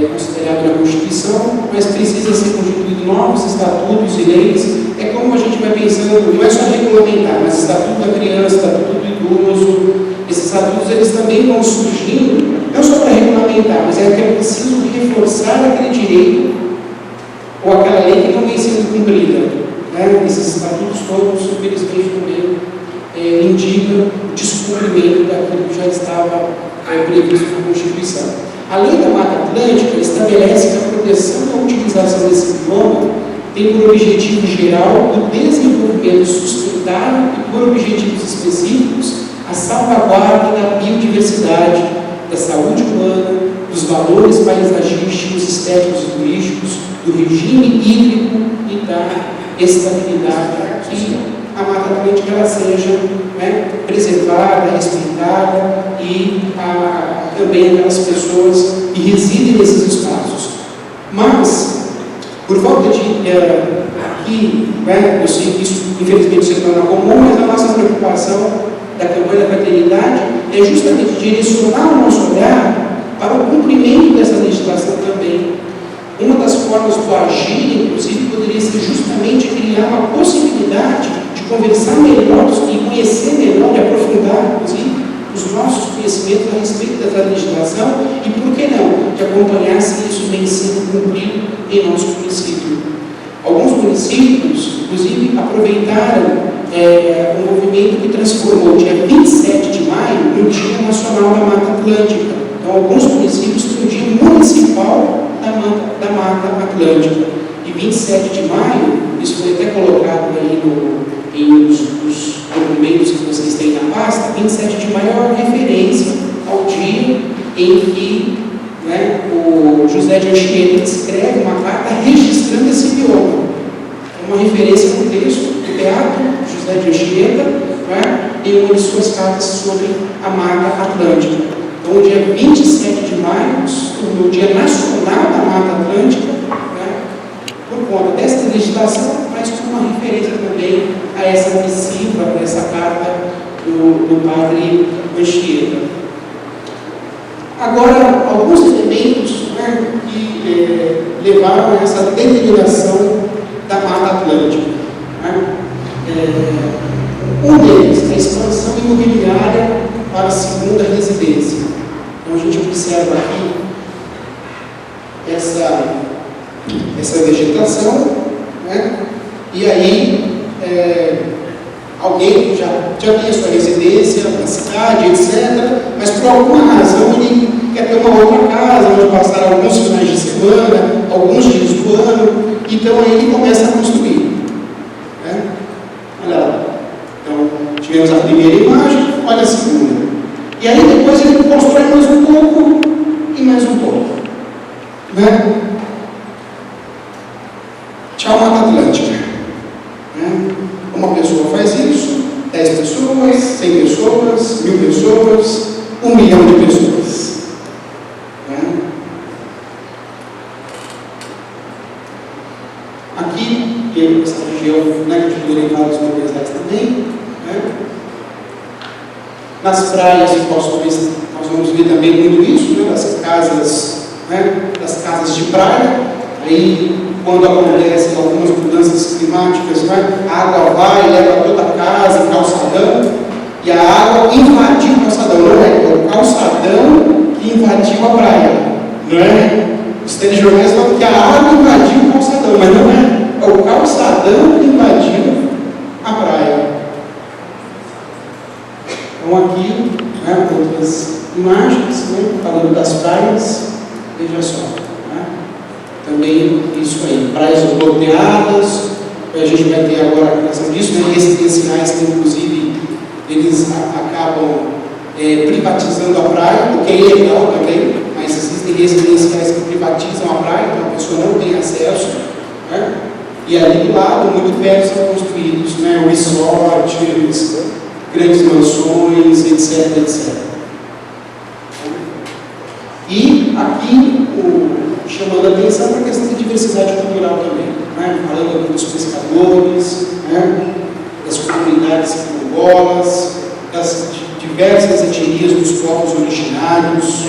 considerado na Constituição, mas precisa ser constituído novos estatutos e leis. É como a gente vai pensando, não é só regulamentar, mas estatuto da criança, estatuto do idoso, esses estatutos eles também vão surgindo, não só para regulamentar, mas é que é preciso reforçar aquele direito ou aquela lei que não vem sendo cumprida. Esses estatutos todos, infelizmente, também indicam o descumprimento daquilo que já estava previsto na Constituição. A Lei da Mata Atlântica estabelece que a proteção e a utilização desse bioma tem por objetivo geral o desenvolvimento sustentável e por objetivos específicos a salvaguarda da biodiversidade, da saúde humana, dos valores paisagísticos, estéticos e turísticos, do regime hídrico e da estabilidade, que a Mata Atlântica ela seja preservada, respeitada e também aquelas pessoas que residem nesses espaços. Mas, por volta de aqui, eu sei que isso infelizmente se torna comum, mas a nossa preocupação da campanha da fraternidade é justamente direcionar o nosso olhar para o cumprimento dessa legislação também. Uma das formas do agir, inclusive, poderia ser justamente criar uma possibilidade de conversar melhor e conhecer melhor e aprofundar, inclusive, os nossos conhecimentos a respeito dessa legislação e, por que não, de acompanhar se isso vem sendo cumprido em nosso município. Alguns municípios, inclusive, aproveitaram um movimento que transformou o dia 27 de maio no Dia Nacional da Mata Atlântica. Então, alguns municípios têm o Dia Municipal da Mata Atlântica. E 27 de maio, isso foi até colocado aí nos documentos que vocês têm na pasta, 27 de maio é uma referência ao dia em que o José de Anchieta escreve uma carta registrando esse bioma. É uma referência no texto do teatro José de Anchieta, em uma de suas cartas sobre a Mata Atlântica. Então, o dia 27 de maio, o Dia Nacional da Mata Atlântica, por conta dessa legislação, mas como uma referência também a essa missiva, a essa carta do padre Anchieta. Agora, alguns elementos que levaram a essa determinação da Mata Atlântica. Um deles, a expansão imobiliária para a segunda residência. Então, a gente observa aqui essa vegetação, e aí alguém já tem a sua residência na cidade, etc., mas por alguma razão ele quer ter uma outra casa, onde passar alguns finais de semana, alguns dias do ano, então aí ele começa a construir. Olha lá. Então, tivemos a primeira imagem, olha a segunda. E aí depois ele constrói mais um pouco e mais um pouco. Tchau, Mata Atlântica. Uma pessoa faz isso, 10 pessoas, 100 pessoas, 1000 pessoas, 1 milhão de pessoas. Aqui, essa região, que a gente poderia falar dos locais também, nas praias nós vamos ver também muito isso, das casas de praia. Aí, quando acontecem algumas mudanças climáticas, a água vai e leva toda a casa, calçadão, e a água invadiu o calçadão, não é o calçadão que invadiu a praia, não é? Os telejornais falam que a água invadiu o calçadão, mas não é o calçadão que invadiu a praia. Então aqui, outras imagens, falando das praias, veja só. Também isso aí, praias bloqueadas, a gente vai ter agora a criação disso, residenciais que inclusive eles acabam privatizando a praia, o que é ilegal também, mas existem residenciais que privatizam a praia, então a pessoa não tem acesso, e ali do lado, muito perto, são construídos resorts, grandes mansões, etc, etc. E aqui, chamando a atenção para a questão da diversidade cultural também, falando dos pescadores, das comunidades quilombolas, das diversas etnias dos povos originários.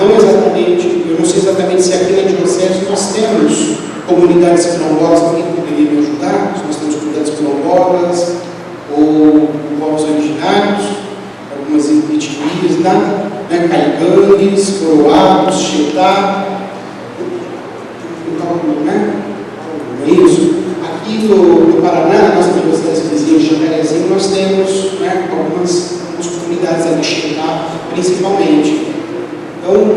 Não exatamente, eu não sei exatamente se aqui na diocese nós temos comunidades quilombolas também que poderiam me ajudar, se nós temos comunidades quilombolas ou povos originários, algumas etnias, caigangues, coroados, xetá, é isso. Aqui no Paraná, na nossa diocese vizinha de Jacarezinho, nós temos algumas comunidades ali, xetá, principalmente. Então,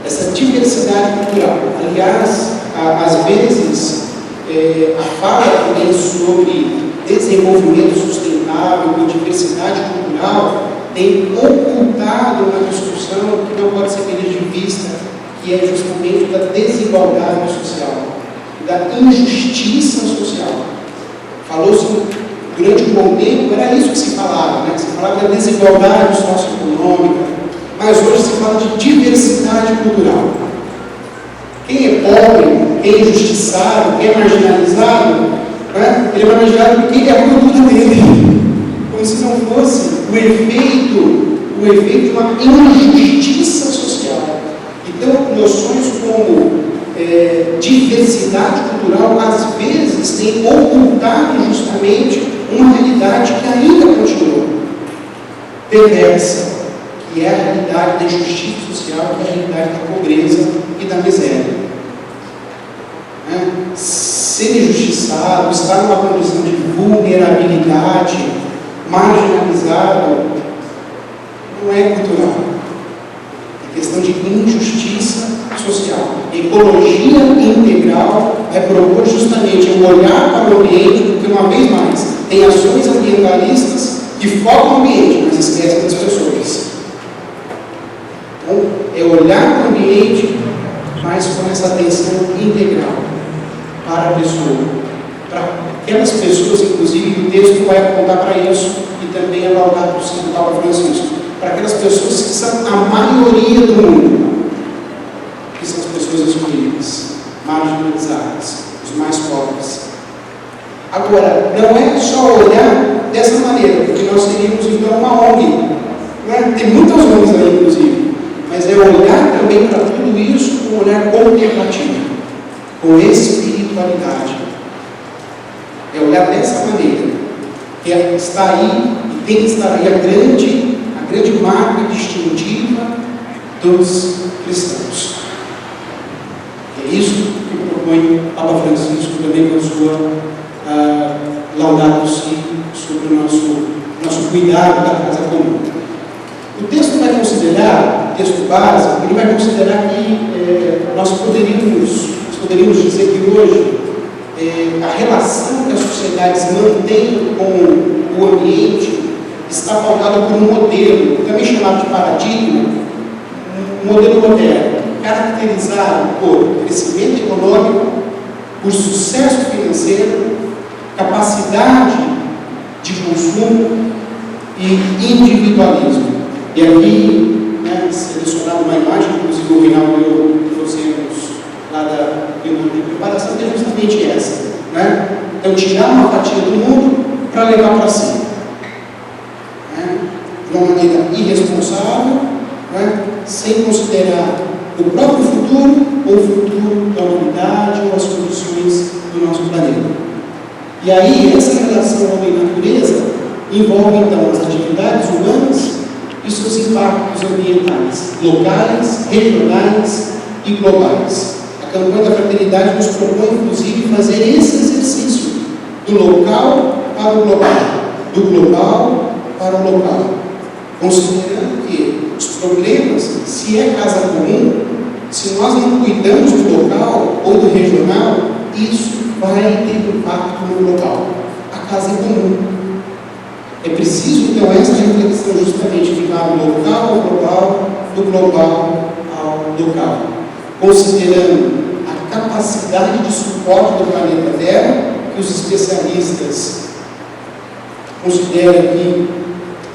essa diversidade cultural. Aliás, às vezes, a fala também sobre desenvolvimento sustentável e diversidade cultural tem ocultado uma discussão que não pode ser perdida de vista, que é justamente da desigualdade social, da injustiça social. Falou-se durante um bom tempo, era isso que se falava, se falava da desigualdade socioeconômica, mas hoje se fala de diversidade cultural. Quem é pobre, quem é injustiçado, quem é marginalizado, né? Ele é marginalizado porque é a cultura dele, como se não fosse o efeito de uma injustiça social. Então, noções como diversidade cultural, às vezes, têm ocultado justamente uma realidade que ainda continua perversa, que é a realidade da injustiça social, que é a realidade da pobreza e da miséria. Ser injustiçado, estar numa condição de vulnerabilidade, marginalizado, não é cultural. É questão de injustiça social. Ecologia integral vai propor justamente um olhar para o ambiente, porque, uma vez mais, tem ações ambientalistas que focam no ambiente, mas esquecem das pessoas. Então, é olhar para o ambiente, mas com essa atenção integral para a pessoa. Para aquelas pessoas, inclusive, o texto vai apontar para isso, e também é laudado do Papa Francisco, para aquelas pessoas que são a maioria do mundo, que são as pessoas excluídas, marginalizadas, os mais pobres. Agora, não é só olhar dessa maneira, porque nós teríamos então uma ONG, tem muitas ONGs aí, inclusive, mas é olhar também para tudo isso com um olhar contemplativo, com espiritualidade. É olhar dessa maneira, que está aí e tem que estar aí a grande marca distintiva dos cristãos. É isso que propõe o Papa Francisco também com a sua Laudato Si sobre o nosso cuidado da casa comum. O texto vai considerar, o texto básico, ele vai considerar que nós poderíamos dizer que hoje a relação que as sociedades mantêm com o ambiente está pautada por um modelo, também chamado de paradigma, um modelo moderno, caracterizado por crescimento econômico, por sucesso financeiro, capacidade de consumo e individualismo. E aqui, selecionado uma imagem, inclusive o Reinaldo e eu trouxemos lá do grupo de preparação, que é justamente essa. Então, tirar uma fatia do mundo para levar para si. De uma maneira irresponsável, sem considerar o próprio futuro ou o futuro da humanidade ou as condições do nosso planeta. E aí, essa relação homem-natureza envolve, então, as atividades humanas e seus impactos ambientais, locais, regionais e globais. A campanha da fraternidade nos propõe, inclusive, fazer esse exercício do local para o global, do global para o local, considerando que os problemas, se é casa comum, se nós não cuidamos do local ou do regional, isso vai ter impacto no global. A casa é comum. É preciso, então, essa reflexão justamente ficar do local ao global, do global ao local, considerando a capacidade de suporte do planeta Terra, que os especialistas consideram que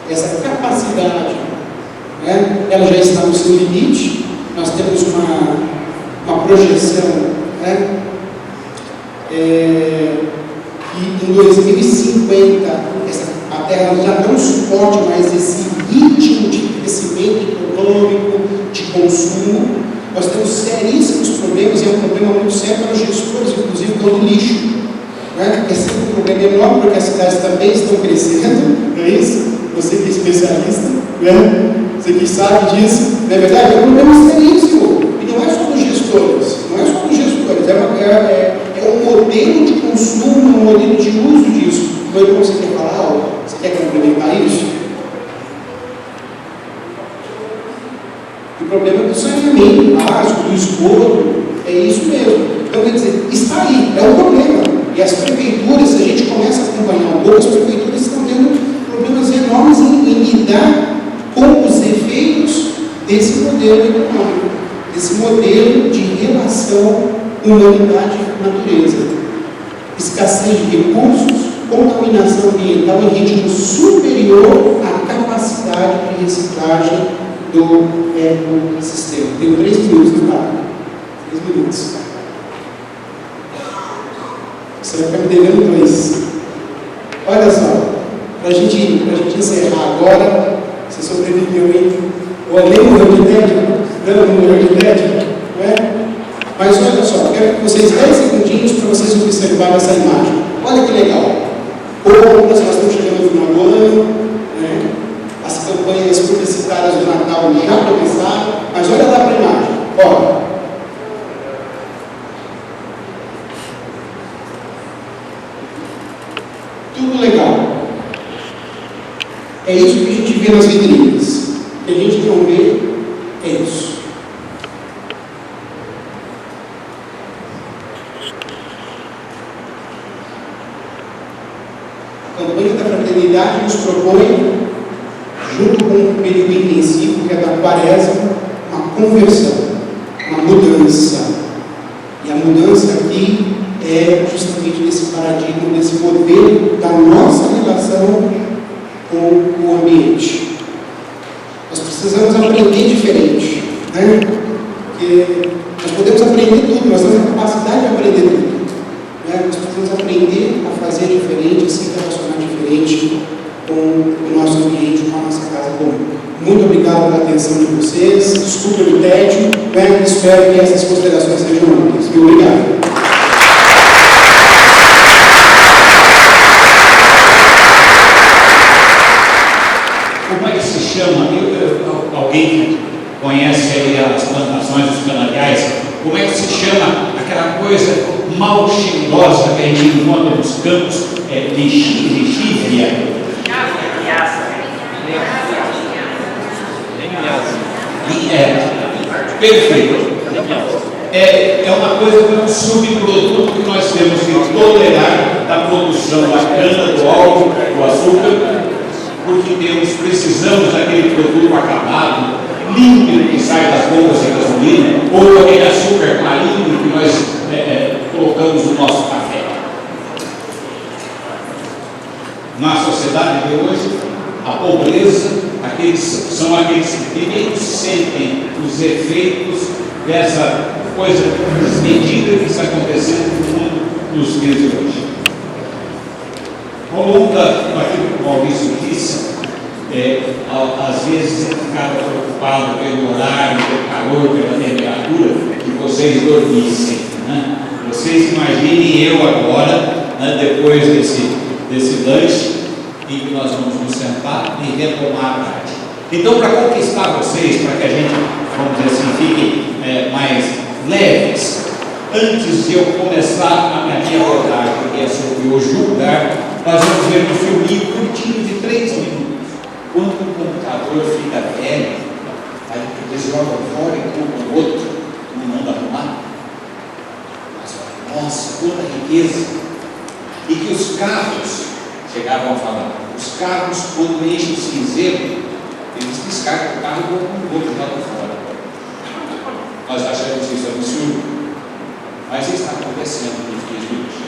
essa capacidade, ela já está no seu limite. Nós temos uma projeção, que em 2050 a Terra já não suporte mais esse ritmo de crescimento econômico, de consumo. Nós temos seríssimos problemas, e é um problema muito sério para os gestores, inclusive, que é o lixo. É sempre um problema enorme, porque as cidades também estão crescendo, não é isso? Você que é especialista, você que sabe disso, não é verdade? É um problema seríssimo, e não é só dos gestores, é um modelo de consumo, um modelo de uso disso. Então, como você quer falar, você quer complementar isso? O problema do saneamento básico, do esgoto, é isso mesmo. Então, quer dizer, está aí, é um problema. E as prefeituras, se a gente começa a acompanhar um pouco, as prefeituras estão tendo problemas enormes em lidar com os efeitos desse modelo econômico, desse modelo de relação humanidade-natureza. Escassez de recursos, contaminação ambiental em ritmo superior à capacidade de reciclagem do ecossistema. Tenho 3 minutos, não para? 3 minutos. Você vai ficar me devendo 2. Olha só, para a gente encerrar agora, você sobreviveu, hein? O Ale morreu de tédio, Dano morreu de tédio, não é? Mas olha só, quero que vocês 10 segundinhos para vocês observarem essa imagem. Olha que legal. Compras, nós estamos chegando no final do ano, né? As campanhas publicitárias do Natal já começaram, mas olha lá para a imagem. Olha. Tudo legal. É isso que a gente vê nas vitrines. O que a gente não vê é isso. A campanha da fraternidade nos propõe, junto com um período intensivo que é da Quaresma, uma conversão, uma mudança. E a mudança aqui é justamente desse paradigma, desse modelo da nossa relação com o ambiente. Nós precisamos aprender diferente, né? Porque nós podemos aprender tudo, nós temos a capacidade de aprender tudo, né? Nós precisamos aprender a fazer diferente, a se relacionar diferente com o nosso ambiente, com a nossa casa comum. Muito obrigado pela atenção de vocês, desculpa o tédio, né? Espero que essas considerações sejam úteis. Obrigado. Como é que se chama? Alguém que conhece aí as plantações dos canaviais, como é que se chama aquela coisa mal cheirosa que a gente encontra nos campos? Lixívia. Perfeito. É uma coisa que é um subproduto que nós temos que tolerar da produção da cana, do álcool, do açúcar, porque precisamos daquele produto acabado, límpido, que sai das bombas de gasolina, ou aquele açúcar marinho que nós colocamos no nosso café. Na sociedade de hoje, a pobreza, são aqueles que menos sentem os efeitos dessa coisa desmedida que está acontecendo no mundo dos dias de hoje. Ao longo daquilo que o Maurício disse, às vezes eu ficava preocupado pelo horário, pelo calor, pela temperatura, que vocês dormissem, né? Vocês imaginem eu agora, né, depois desse lanche, em que nós vamos nos sentar e retomar a tarde. Então, para conquistar vocês, para que a gente, vamos dizer assim, fique mais leves, antes de eu começar a minha abordagem, que é sobre o julgar, nós vamos ver um filminho curtinho de 3 minutos. Quando o computador fica velho, aí eles jogam fora e compram outro, não manda arrumar. Mas, nossa, quanta riqueza! E que os carros, chegavam a falar, os carros, quando enchem o cinzeiro, eles descartam o carro e colocam um outro jogam fora. Nós achamos isso absurdo, mas isso está acontecendo nos dias de hoje.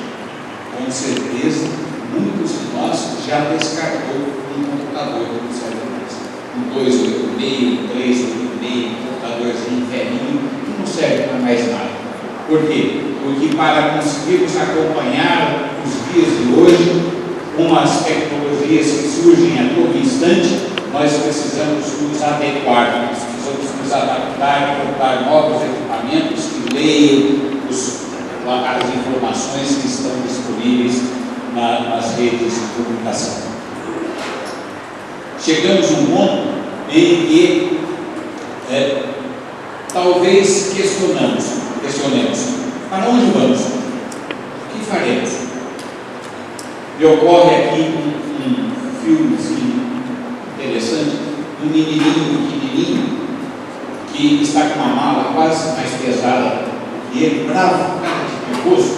Com certeza, muitos de nós já descartou um computador que não serve mais. Um 286, um 386, um computadorzinho velhinho, que não serve para mais nada. Por quê? Porque para conseguirmos acompanhar os dias de hoje, com as tecnologias que surgem a todo instante, nós precisamos nos adequar, nós precisamos nos adaptar, comprar novos equipamentos que leiam as informações que estão disponíveis nas redes de comunicação. Chegamos num ponto em que talvez questionemos, para onde vamos? O que faremos? Me ocorre aqui um filmezinho interessante, um menininho pequenininho que está com uma mala quase mais pesada e ele, bravo, cara de nervoso,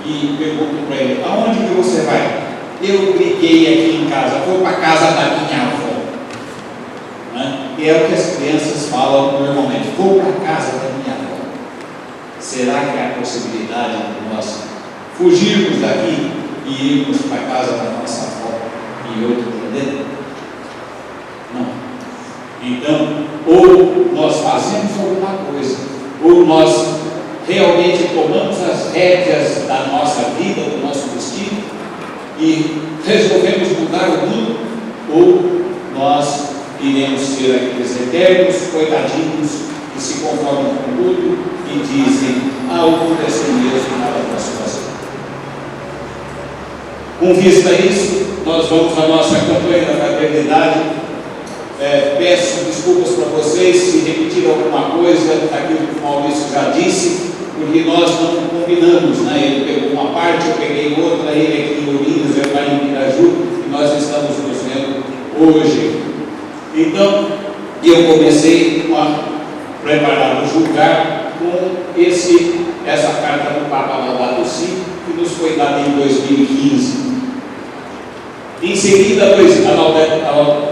e pergunto para ele: aonde que você vai? Eu briguei aqui em casa, vou para a casa da minha avó. Né? E é o que as crianças falam normalmente: vou para a casa da minha avó. Será que há possibilidade de nós fugirmos daqui e irmos para a casa da nossa avó em outro planeta? Não. Então, ou nós fazemos alguma coisa, ou nós realmente tomamos as rédeas da nossa vida, do nosso podemos ser aqueles eternos coitadinhos que se conformam com tudo e dizem: o mundo é assim mesmo, nada posso fazer. Com vista a isso, nós vamos à nossa campanha da fraternidade. Peço desculpas para vocês se repetir alguma coisa daquilo que o Maurício já disse, porque nós não combinamos, né? Ele pegou uma parte, eu peguei outra, ele aqui em Ourinhos, eu lá em Piraju, e nós estamos nos vendo hoje. Então, eu comecei a preparar o julgar com essa carta do Papa Laudato Si, que nos foi dada em 2015. Em seguida, a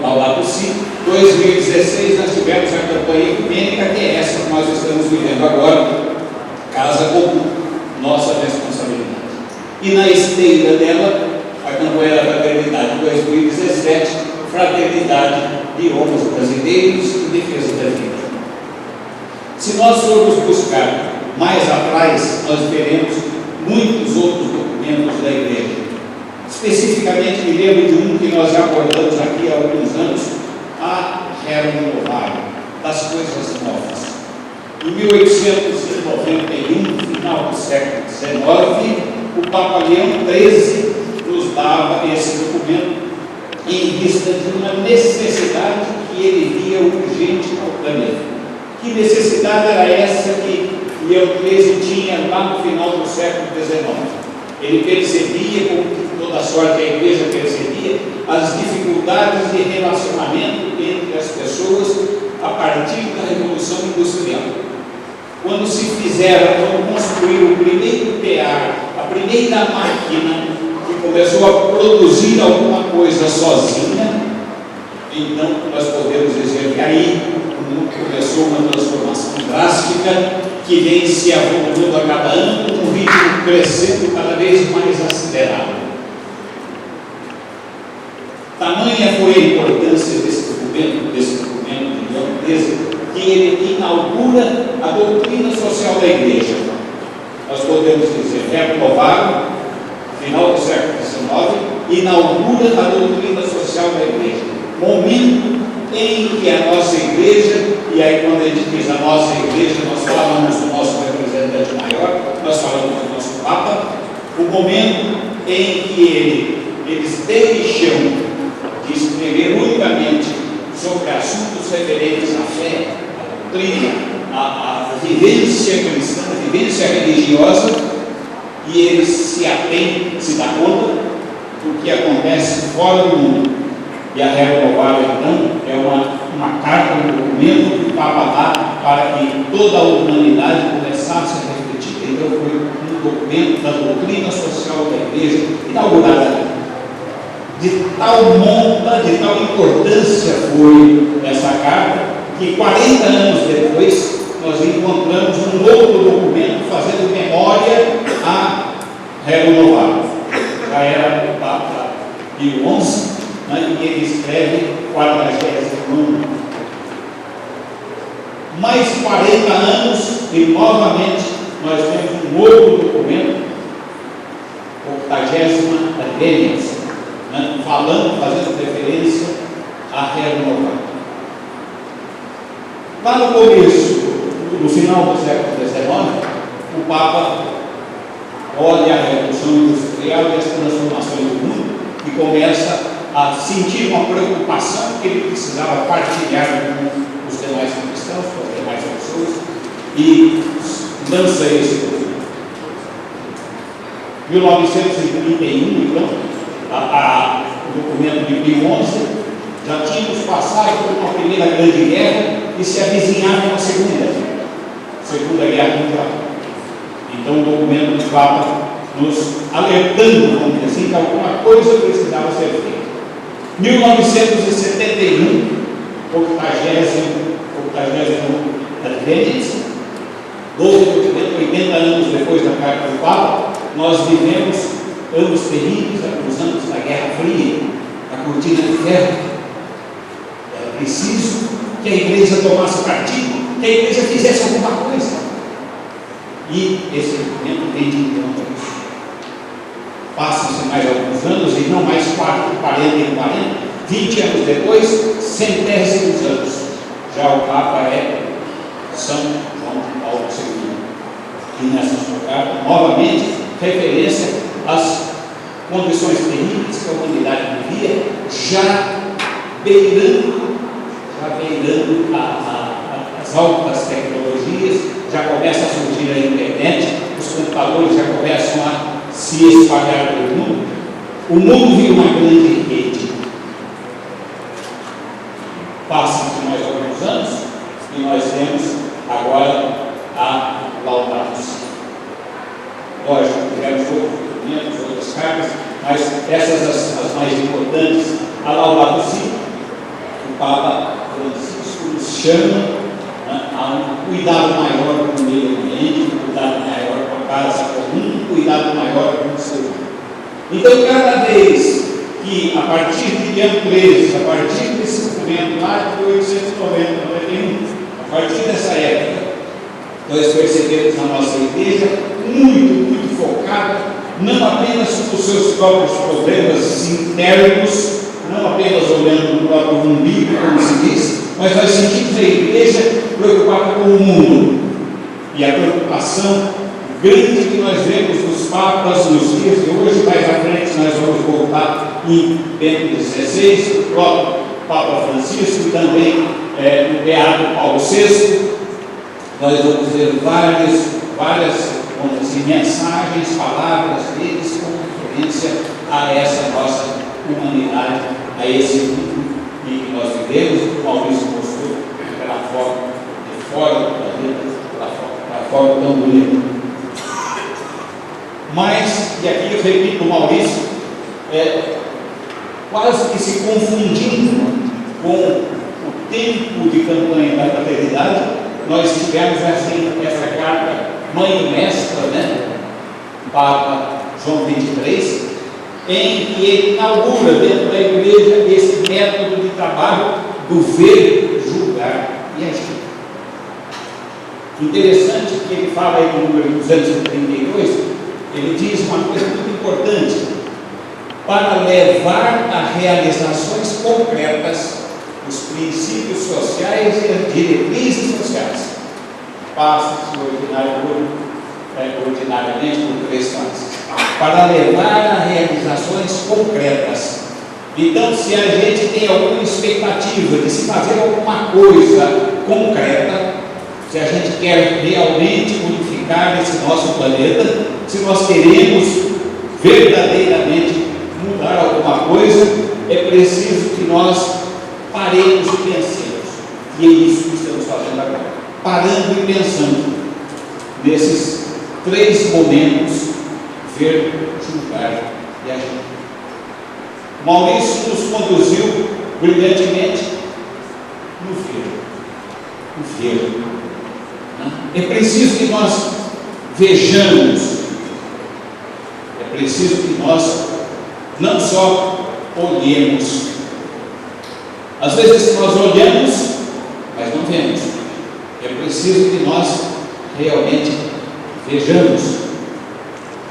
Laudato Si, 2016, nós tivemos a campanha ecumênica, que é essa que nós estamos vivendo agora, Casa Comum, nossa responsabilidade. E na esteira dela, a campanha da Fraternidade 2017, Fraternidade de Homens Brasileiros e Defesa da Vida. Se nós formos buscar mais atrás, nós veremos muitos outros documentos da Igreja. Especificamente, me lembro de um que nós já abordamos aqui há alguns anos, a Rerum Novarum, das coisas novas. Em 1891, final do século XIX, o Papa Leão XIII nos dava esse documento em vista de uma necessidade que ele via urgente ao planeta. Que necessidade era essa que Leão XIII tinha lá no final do século XIX? Ele percebia, como toda sorte a Igreja percebia, as dificuldades de relacionamento entre as pessoas a partir da Revolução Industrial. Quando construir o primeiro tear, a primeira máquina que começou a produzir alguma coisa sozinha, então nós podemos dizer que aí o mundo começou uma transformação drástica que vem se avolumando a cada ano com um ritmo crescendo cada vez mais acelerado. Tamanha foi a importância desse documento de Leão XIII, que ele inaugura a doutrina social da Igreja. Nós podemos dizer, Rerum Novarum, final do século XIX, inaugura a doutrina social da Igreja. Momento em que a nossa Igreja, e aí quando a gente diz a nossa Igreja, nós falamos do nosso representante maior, nós falamos do nosso Papa, o momento em que eles deixam de escrever unicamente sobre assuntos referentes à fé, à doutrina, à vivência cristã, à vivência religiosa, e eles se atêm, se dão conta do que acontece fora do mundo. E a Rerum Novarum, então, é uma carta, um documento que o Papa dá para que toda a humanidade começasse a refletir. Então, foi um documento da doutrina social da Igreja, inaugurada. De tal monta, de tal importância foi essa carta, que 40 anos depois nós encontramos um outro documento fazendo memória a Rerum Novarum. Já era o Papa Pio XI, né, e ele escreve 49. Mais 40 anos e novamente nós temos um outro documento, 80ª Adveniens, né, fazendo referência à Rerum Novarum. Lá no começo, no final do século XIX, o Papa olha a Revolução Industrial e as transformações do mundo e começa a sentir uma preocupação que ele precisava partilhar com os demais cristãos, com as demais pessoas, e lança esse documento. 1931, então, o documento de Pio XI, já tínhamos passado por uma primeira grande guerra e se avizinhava uma segunda guerra mundial. Então o documento do Papa nos alertando, vamos dizer assim, que alguma coisa precisava ser feita. 1971, 80º Adveniens, 80 anos depois da carta do Papa, nós vivemos anos terríveis, os anos da Guerra Fria, a cortina de ferro. Era preciso que a Igreja tomasse partido, que a Igreja fizesse alguma coisa. E esse documento vem de encontro a isso. Passam-se mais alguns anos, e não mais 40 e 40, 20 anos depois, centésimos anos. Já o Papa é São João Paulo II. E nessa sua carta, novamente, referência às condições terríveis que a humanidade vivia, já beirando as altas tecnologias, já começa a surgir a internet, os computadores já começam a se espalhar pelo mundo. O mundo vive uma grande rede. Passam-se mais alguns anos e nós temos agora a Laudato Si. Lógico, tivemos outros documentos, outras cartas, mas essas as mais importantes. A Laudato Si, o Papa Francisco nos chama, né, a um cuidado maior com o meio ambiente, um cuidado maior com a casa comum, um cuidado maior com o ser humano. Então, cada vez que, a partir de Leão XIII, a partir desse documento lá de 1891, a partir dessa época, nós percebemos na nossa igreja muito focada, não apenas nos seus próprios problemas internos, não apenas olhando no próprio umbigo, como se diz, mas nós sentimos a igreja preocupada com o mundo. E a preocupação grande que nós vemos nos papas nos dias de hoje, mais à frente nós vamos voltar em Bento XVI, o próprio Papa Francisco, e também o Beato Paulo VI. Nós vamos ver várias vamos dizer, mensagens, palavras deles com referência a essa nossa humanidade, a esse mundo em que nós vivemos. O Maurício mostrou pela forma de fora do planeta, pela forma tão bonita. Mas, e aqui eu repito, o Maurício, quase que se confundindo com o tempo de campanha da fraternidade, nós tivemos essa carta Mãe Mestra, né? Papa João XXIII, em que ele inaugura dentro da igreja esse método de trabalho do ver, julgar e agir. Interessante que ele fala aí no número 232, ele diz uma coisa muito importante: para levar a realizações concretas os princípios sociais e as diretrizes sociais, passa-se ordinariamente por 3 fases, para levar a realizações concretas. Então, se a gente tem alguma expectativa de se fazer alguma coisa concreta, se a gente quer realmente modificar esse nosso planeta, se nós queremos verdadeiramente mudar alguma coisa, é preciso que nós paremos e pensemos. E é isso que estamos fazendo agora. Parando e pensando nesses 3 momentos: ver, julgar e agir. Maurício nos conduziu brilhantemente no ver. É preciso que nós vejamos, é preciso que nós não só olhemos. Às vezes nós olhamos, mas não vemos. É preciso que nós realmente vejamos.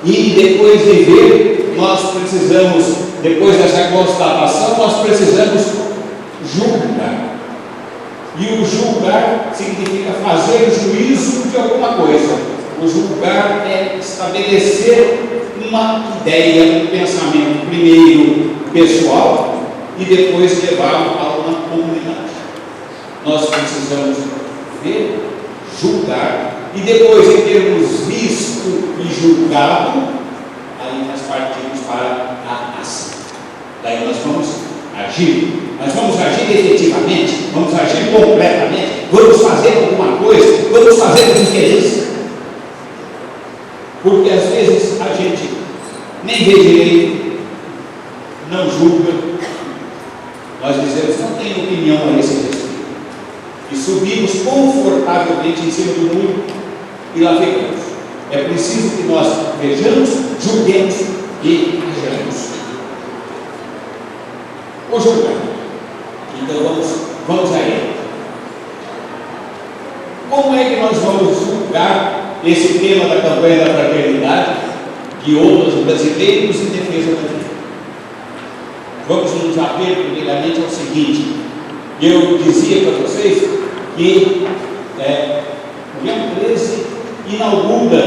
E depois de ver, nós precisamos, depois dessa constatação, nós precisamos julgar. E o julgar significa fazer juízo de alguma coisa. O julgar é estabelecer uma ideia, um pensamento, primeiro pessoal, e depois levá-lo a uma comunidade. Nós precisamos ver, julgar, e depois de termos visto e julgado, aí nós partimos para a ação. Daí nós vamos agir. Nós vamos agir efetivamente, vamos agir completamente, vamos fazer alguma coisa, vamos fazer diferença. Porque às vezes a gente nem vê direito, não julga, nós dizemos, não tem opinião a esse respeito, e subimos confortavelmente em cima do muro e lá ficamos. É preciso que nós vejamos, julguemos e ajamos. Ou julgar. Então vamos a ele. Como é que nós vamos julgar esse tema da campanha da fraternidade, guiou os brasileiros em defesa da vida? vamos nos ater primeiramente ao seguinte: eu dizia para vocês que o Leão 13 inaugura,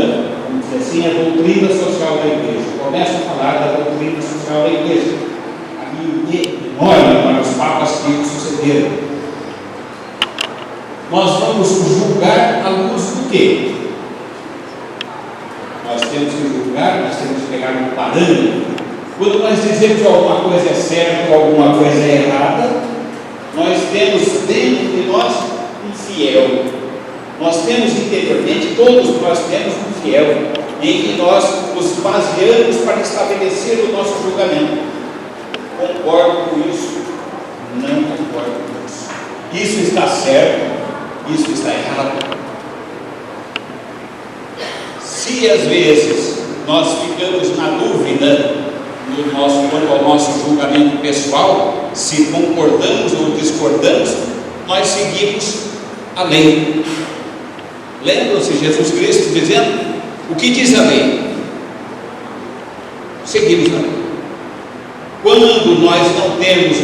vamos dizer assim, a doutrina social da igreja. Começa a falar da doutrina social da igreja. Aqui enorme para os papas que sucederam. Nós vamos julgar à luz do quê? Nós temos que julgar, nós temos que pegar um parâmetro. Quando nós dizemos que alguma coisa é certa ou alguma coisa é errada, nós temos dentro de nós um fiel. Nós temos interiormente, todos nós temos um fiel, em que nós nos baseamos para estabelecer o nosso julgamento. Concordo com isso? Não concordo com isso. Isso está certo? Isso está errado? Se às vezes nós ficamos na dúvida quanto ao nosso julgamento pessoal, se concordamos ou discordamos, nós seguimos a lei. Lembram-se Jesus Cristo dizendo: o que diz a lei? Seguimos a lei. Quando nós não temos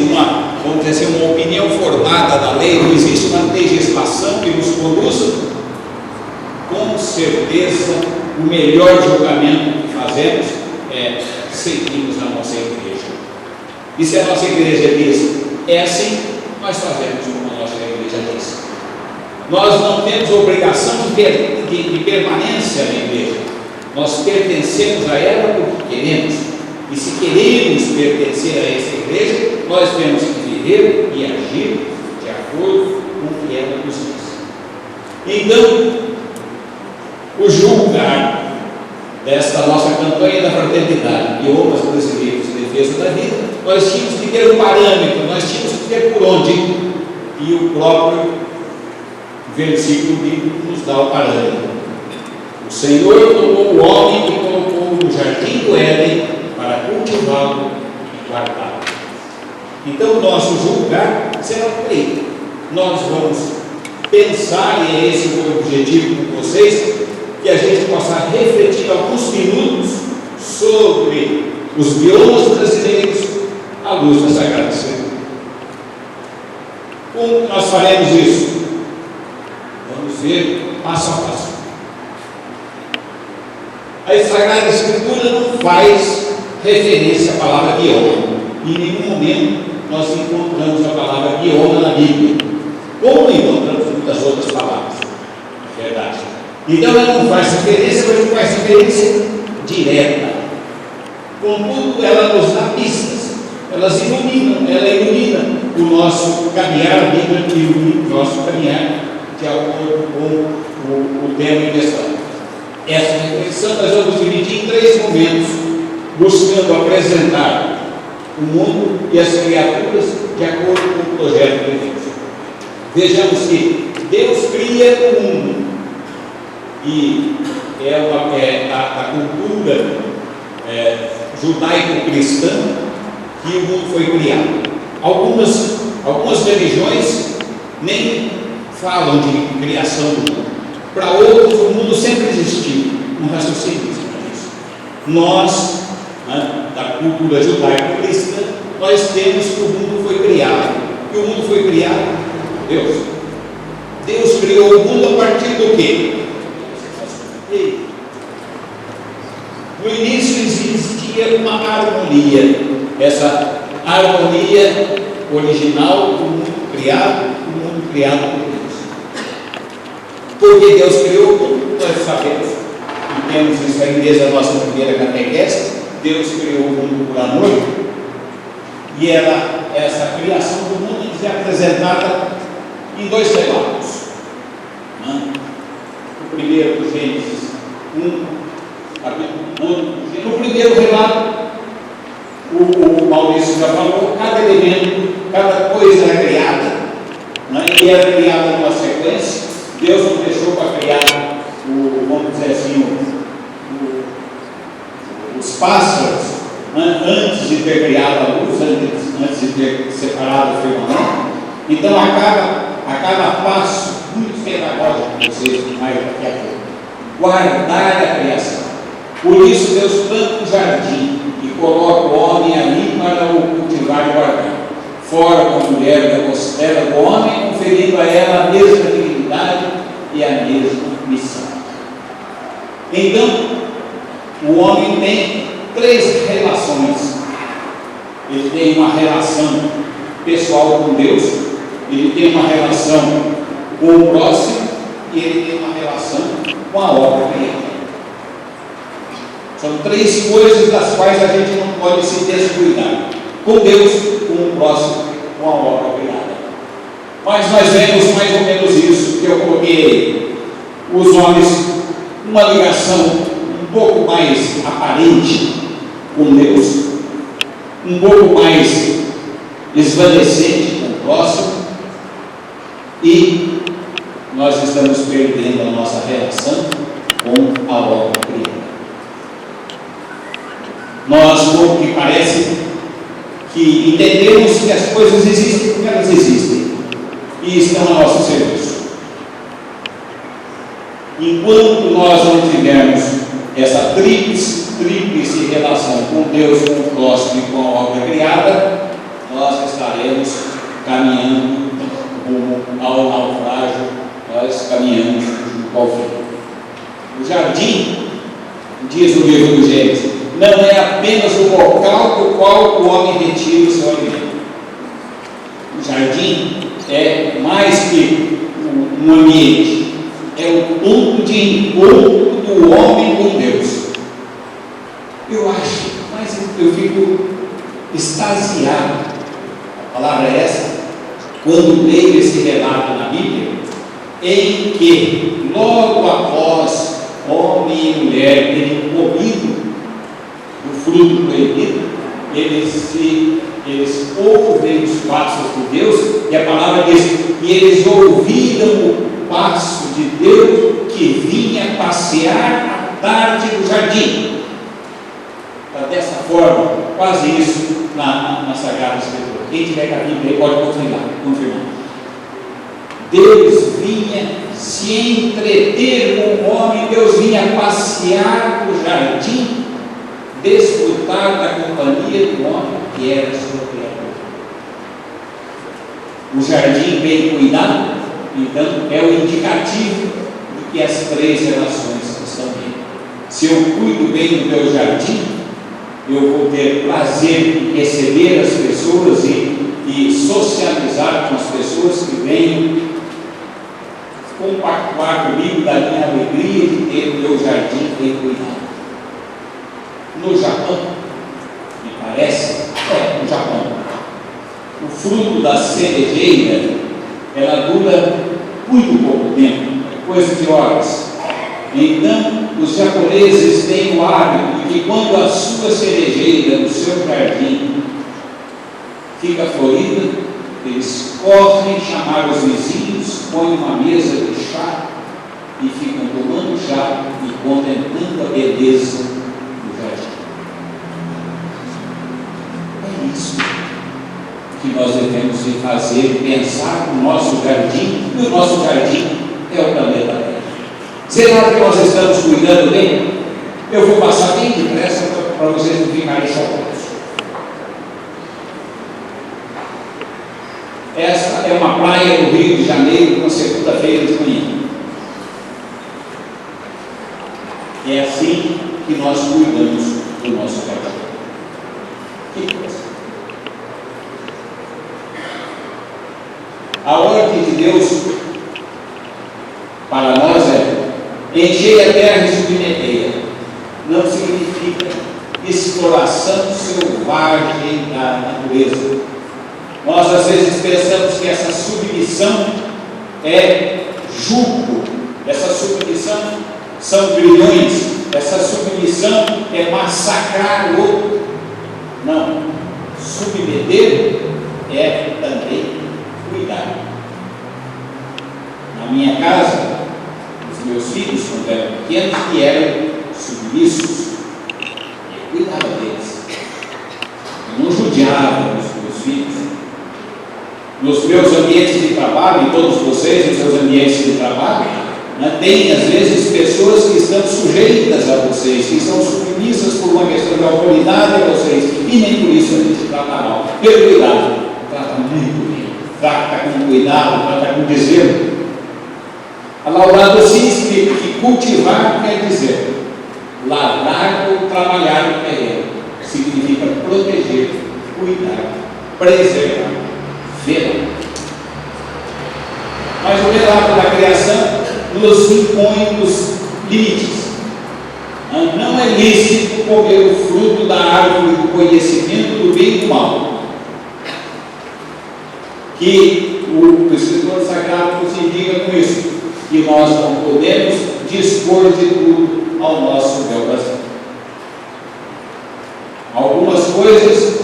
vamos dizer assim, uma opinião formada da lei, não existe uma legislação que nos conduza, com certeza o melhor julgamento que fazemos é seguirmos a nossa igreja. E se a nossa igreja diz é assim, nós fazemos como a nossa igreja diz. Nós não temos obrigação de permanência na igreja. Nós pertencemos a ela porque queremos. E se queremos pertencer a essa igreja, nós temos que viver e agir de acordo com o que ela nos diz. Então, o julgar desta nossa campanha da fraternidade e outras brasileiras de defesa da vida, nós tínhamos que ter um parâmetro, nós tínhamos que ter por onde. E o próprio versículo bíblico nos dá o parâmetro. O Senhor tomou o homem e colocou no jardim do Éden para cultivá-lo e guardá-lo. Então, o nosso julgar será por aí. Nós vamos pensar, e é esse o objetivo com vocês, que a gente possa refletir alguns minutos sobre os biomas brasileiros à luz da Sagrada Escritura. Como nós faremos isso? Vamos ver passo a passo. A Sagrada Escritura não faz referência à palavra bioma. Em nenhum momento nós encontramos a palavra bioma na Bíblia, como encontramos muitas outras palavras. É verdade. Então ela não faz referência, mas não faz referência direta. Contudo, ela nos dá pistas. Ela ilumina o nosso caminhar, a Bíblia ilumina o nosso caminhar de acordo com o tema em questão. Essa reflexão nós vamos dividir em 3 momentos, buscando apresentar o mundo e as criaturas de acordo com o projeto de Deus. Vejamos que Deus cria o mundo e a cultura judaico-cristã que o mundo foi criado. Algumas religiões nem falam de criação do mundo. Para outros, o mundo sempre existiu. Um raciocínio para isso. Nós, da cultura judaico-cristã, nós temos que o mundo foi criado. E o mundo foi criado por Deus. Deus criou o mundo a partir do quê? No início existia uma harmonia. Essa harmonia original do mundo criado por Deus. Porque Deus criou o mundo, nós sabemos, e temos isso aí desde a nossa primeira catequese. Deus criou o mundo por amor, e essa criação do mundo é apresentada em 2 relatos. O primeiro do Gênesis 1, capítulo 1. No primeiro relato, o Maurício já falou, cada elemento, cada coisa é criada, e era criada numa sequência. Deus não deixou para criar, vamos dizer assim, os pássaros, antes de ter criado a luz, antes de ter separado o firmamento. Então, a cada passo, muito pedagógico, vocês mais daqui a pouco, guardar a criação. Por isso, Deus planta um jardim e coloca o homem ali para o cultivar. vai guardar. Fora com a mulher da costela do homem, conferindo a ela a mesma dignidade e a mesma missão. Então, o homem tem 3 relações. Ele tem uma relação pessoal com Deus, ele tem uma relação com o próximo e ele tem uma relação com a obra criada. São 3 coisas das quais a gente não pode se descuidar: com Deus, com o próximo, com a obra criada. Mas nós vemos mais ou menos isso que eu coloquei. Os homens, uma ligação um pouco mais aparente com Deus, um pouco mais esvanecente com o próximo, e nós estamos perdendo a nossa relação com a obra criada. Nós, como que parece que entendemos que as coisas existem porque elas existem e estão a nosso serviço. Enquanto nós não tivermos essa tríplice relação com Deus, com o próximo e com a obra criada, nós estaremos caminhando rumo ao naufrágio, nós caminhamos junto ao fim. O jardim, diz o livro do Gênesis, não é apenas o local do qual o homem retira o seu alimento. O jardim é mais que um ambiente, é o ponto de encontro do homem com Deus. Eu acho, mas eu fico extasiado, a palavra é essa, quando leio esse relato na Bíblia, em que logo após homem e mulher terem comido o fruto proibido, eles ouvem os passos de Deus, e a palavra diz que eles ouviram o passo de Deus que vinha passear à tarde no jardim. Então, dessa forma, quase isso na Sagrada Escritura. Quem tiver com a Bíblia pode confirmar. Deus vinha se entreter com o homem, Deus vinha passear no jardim, desfrutar da companhia do homem que era seu criador. O jardim bem cuidado, então, é o indicativo de que as 3 relações estão bem. Se eu cuido bem do meu jardim, eu vou ter prazer em receber as pessoas e socializar com as pessoas que venham compactuar comigo da minha alegria de ter o meu jardim bem cuidado. No Japão, me parece, no Japão, o fruto da cerejeira, ela dura muito pouco tempo, é coisa de horas. Então, os japoneses têm o hábito de que quando a sua cerejeira no seu jardim fica florida, eles correm chamar os vizinhos, põem uma mesa de chá e ficam tomando chá e contemplando a beleza do jardim. É isso que nós devemos fazer, pensar no nosso jardim, e o nosso jardim é o planeta Terra. Será que nós estamos cuidando bem? Eu vou passar bem depressa para vocês não ficarem chocados. Essa é uma praia do Rio de Janeiro, uma segunda-feira de manhã. É assim que nós cuidamos do nosso jardim. Que coisa! A ordem de Deus para nós é: enchei a terra e submetei-a. Não significa exploração selvagem da natureza. Nós às vezes pensamos que essa submissão é jugo, essa submissão são grilhões, essa submissão é massacrar o outro. Não, submeter é também cuidar. Na minha casa, os meus filhos, quando eram pequenos, que eram submissos, eu cuidava deles, eu não judiava dos meus filhos. Nos meus ambientes de trabalho, e todos vocês nos seus ambientes de trabalho, tem às vezes pessoas que estão sujeitas a vocês, que são submissas submissas por uma questão de autoridade a vocês, e nem por isso a gente trata mal. Pelo cuidado, trata muito bem, trata com cuidado, trata com desvelo. A Laudato Si explica que cultivar quer dizer lavrar ou trabalhar no terreno, significa proteger, cuidar, preservar, velar. Mas o relato da criação nos impõe os limites. Não é lícito comer o fruto da árvore do conhecimento do bem e do mal, que o escritor sagrado nos indica com isso, que nós não podemos dispor de tudo ao nosso bel prazer. Algumas coisas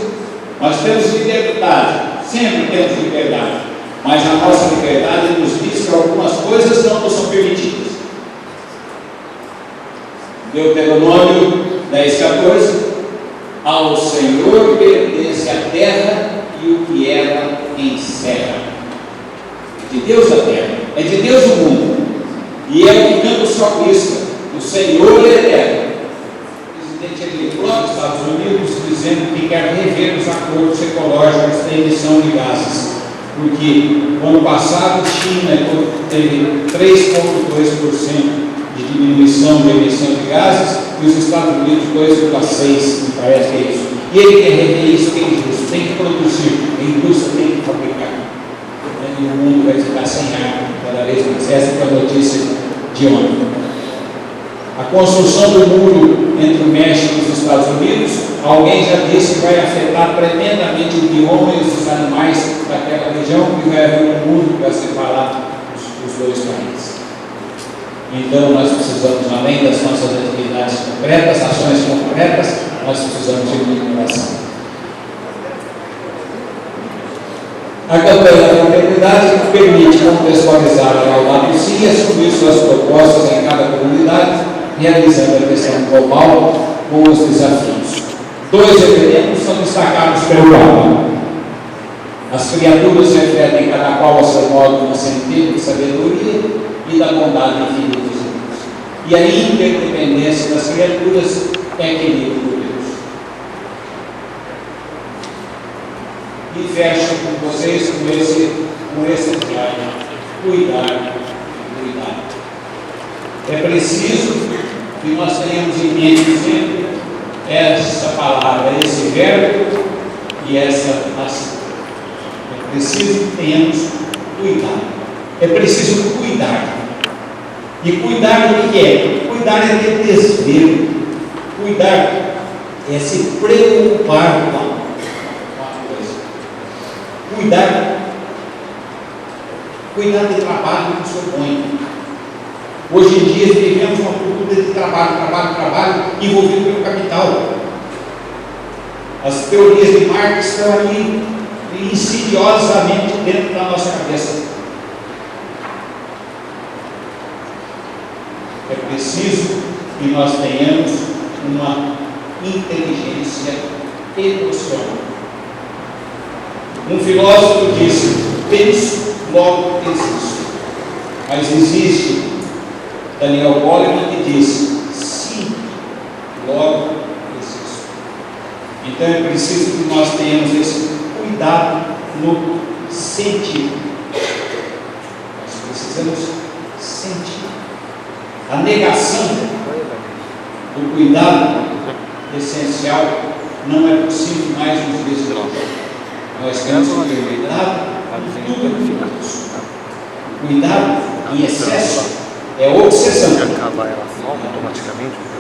nós temos liberdade, sempre temos liberdade, mas a nossa liberdade nos diz que algumas coisas não nos são permitidas. Deuteronômio 10,14: ao Senhor pertence a terra e o que ela encerra. É de Deus a terra, é de Deus o mundo, e é o que canta o salmista: o Senhor é eterno. O presidente eleitor dos Estados Unidos dizendo que quer rever os acordos ecológicos da emissão de gases, porque no ano passado a China teve 3,2% de diminuição de emissão de gases, e os Estados Unidos 2,6%, me parece que é isso. E ele quer rever isso, que é injusto, tem que produzir, a indústria tem que fabricar. E o mundo vai ficar sem ar cada vez mais. Essa foi a notícia de ontem. A construção do muro entre o México e os Estados Unidos, alguém já disse que vai afetar tremendamente o bioma e os animais daquela região, e vai haver um muro que vai separar os dois países. Então, nós precisamos, além das nossas atividades concretas, ações concretas, nós precisamos de comunicação. A campanha da fraternidade permite contextualizar a Laudato Si e assumir suas propostas em cada comunidade, realizando a questão global com os desafios. 2 referendos são destacados pelo Papa. As criaturas refletem cada qual a seu modo uma centelha de sabedoria e da bondade infinita de Deus. E a interdependência das criaturas é equilíbrio por Deus. E fecho com vocês com esse slide: cuidar. É preciso que nós tenhamos em mente sempre essa palavra, esse verbo e essa ação. É preciso que tenhamos cuidado. É preciso cuidar. E cuidar do que é? Cuidar é ter desvelo. Cuidar é se preocupar com a coisa. Cuidar de trabalho que se opõe. Hoje em dia vivemos uma cultura de trabalho envolvido pelo capital. As teorias de Marx estão ali insidiosamente dentro da nossa cabeça. É preciso que nós tenhamos uma inteligência emocional. Um filósofo disse: penso, logo existo. Mas existe Daniel Goleman que disse: sim, logo existo. Então é preciso que nós tenhamos esse cuidado no sentir. Nós precisamos sentir. A negação do cuidado essencial não é possível mais nos dias de hoje. Nós temos que ter cuidado em tudo. O cuidado em excesso é obsessão.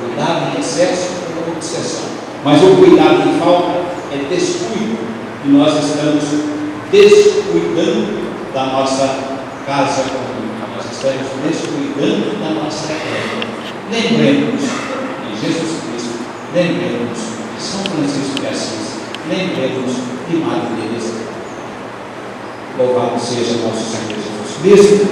Cuidado em excesso é obsessão. Mas o cuidado em falta é descuido. E nós estamos descuidando da nossa casa comum. Nós estamos descuidando da nossa terra. Lembremos de Jesus Cristo. Lembremos de São Francisco de Assis. Lembremos de Madre Teresa. Louvado seja nosso Senhor Jesus Cristo.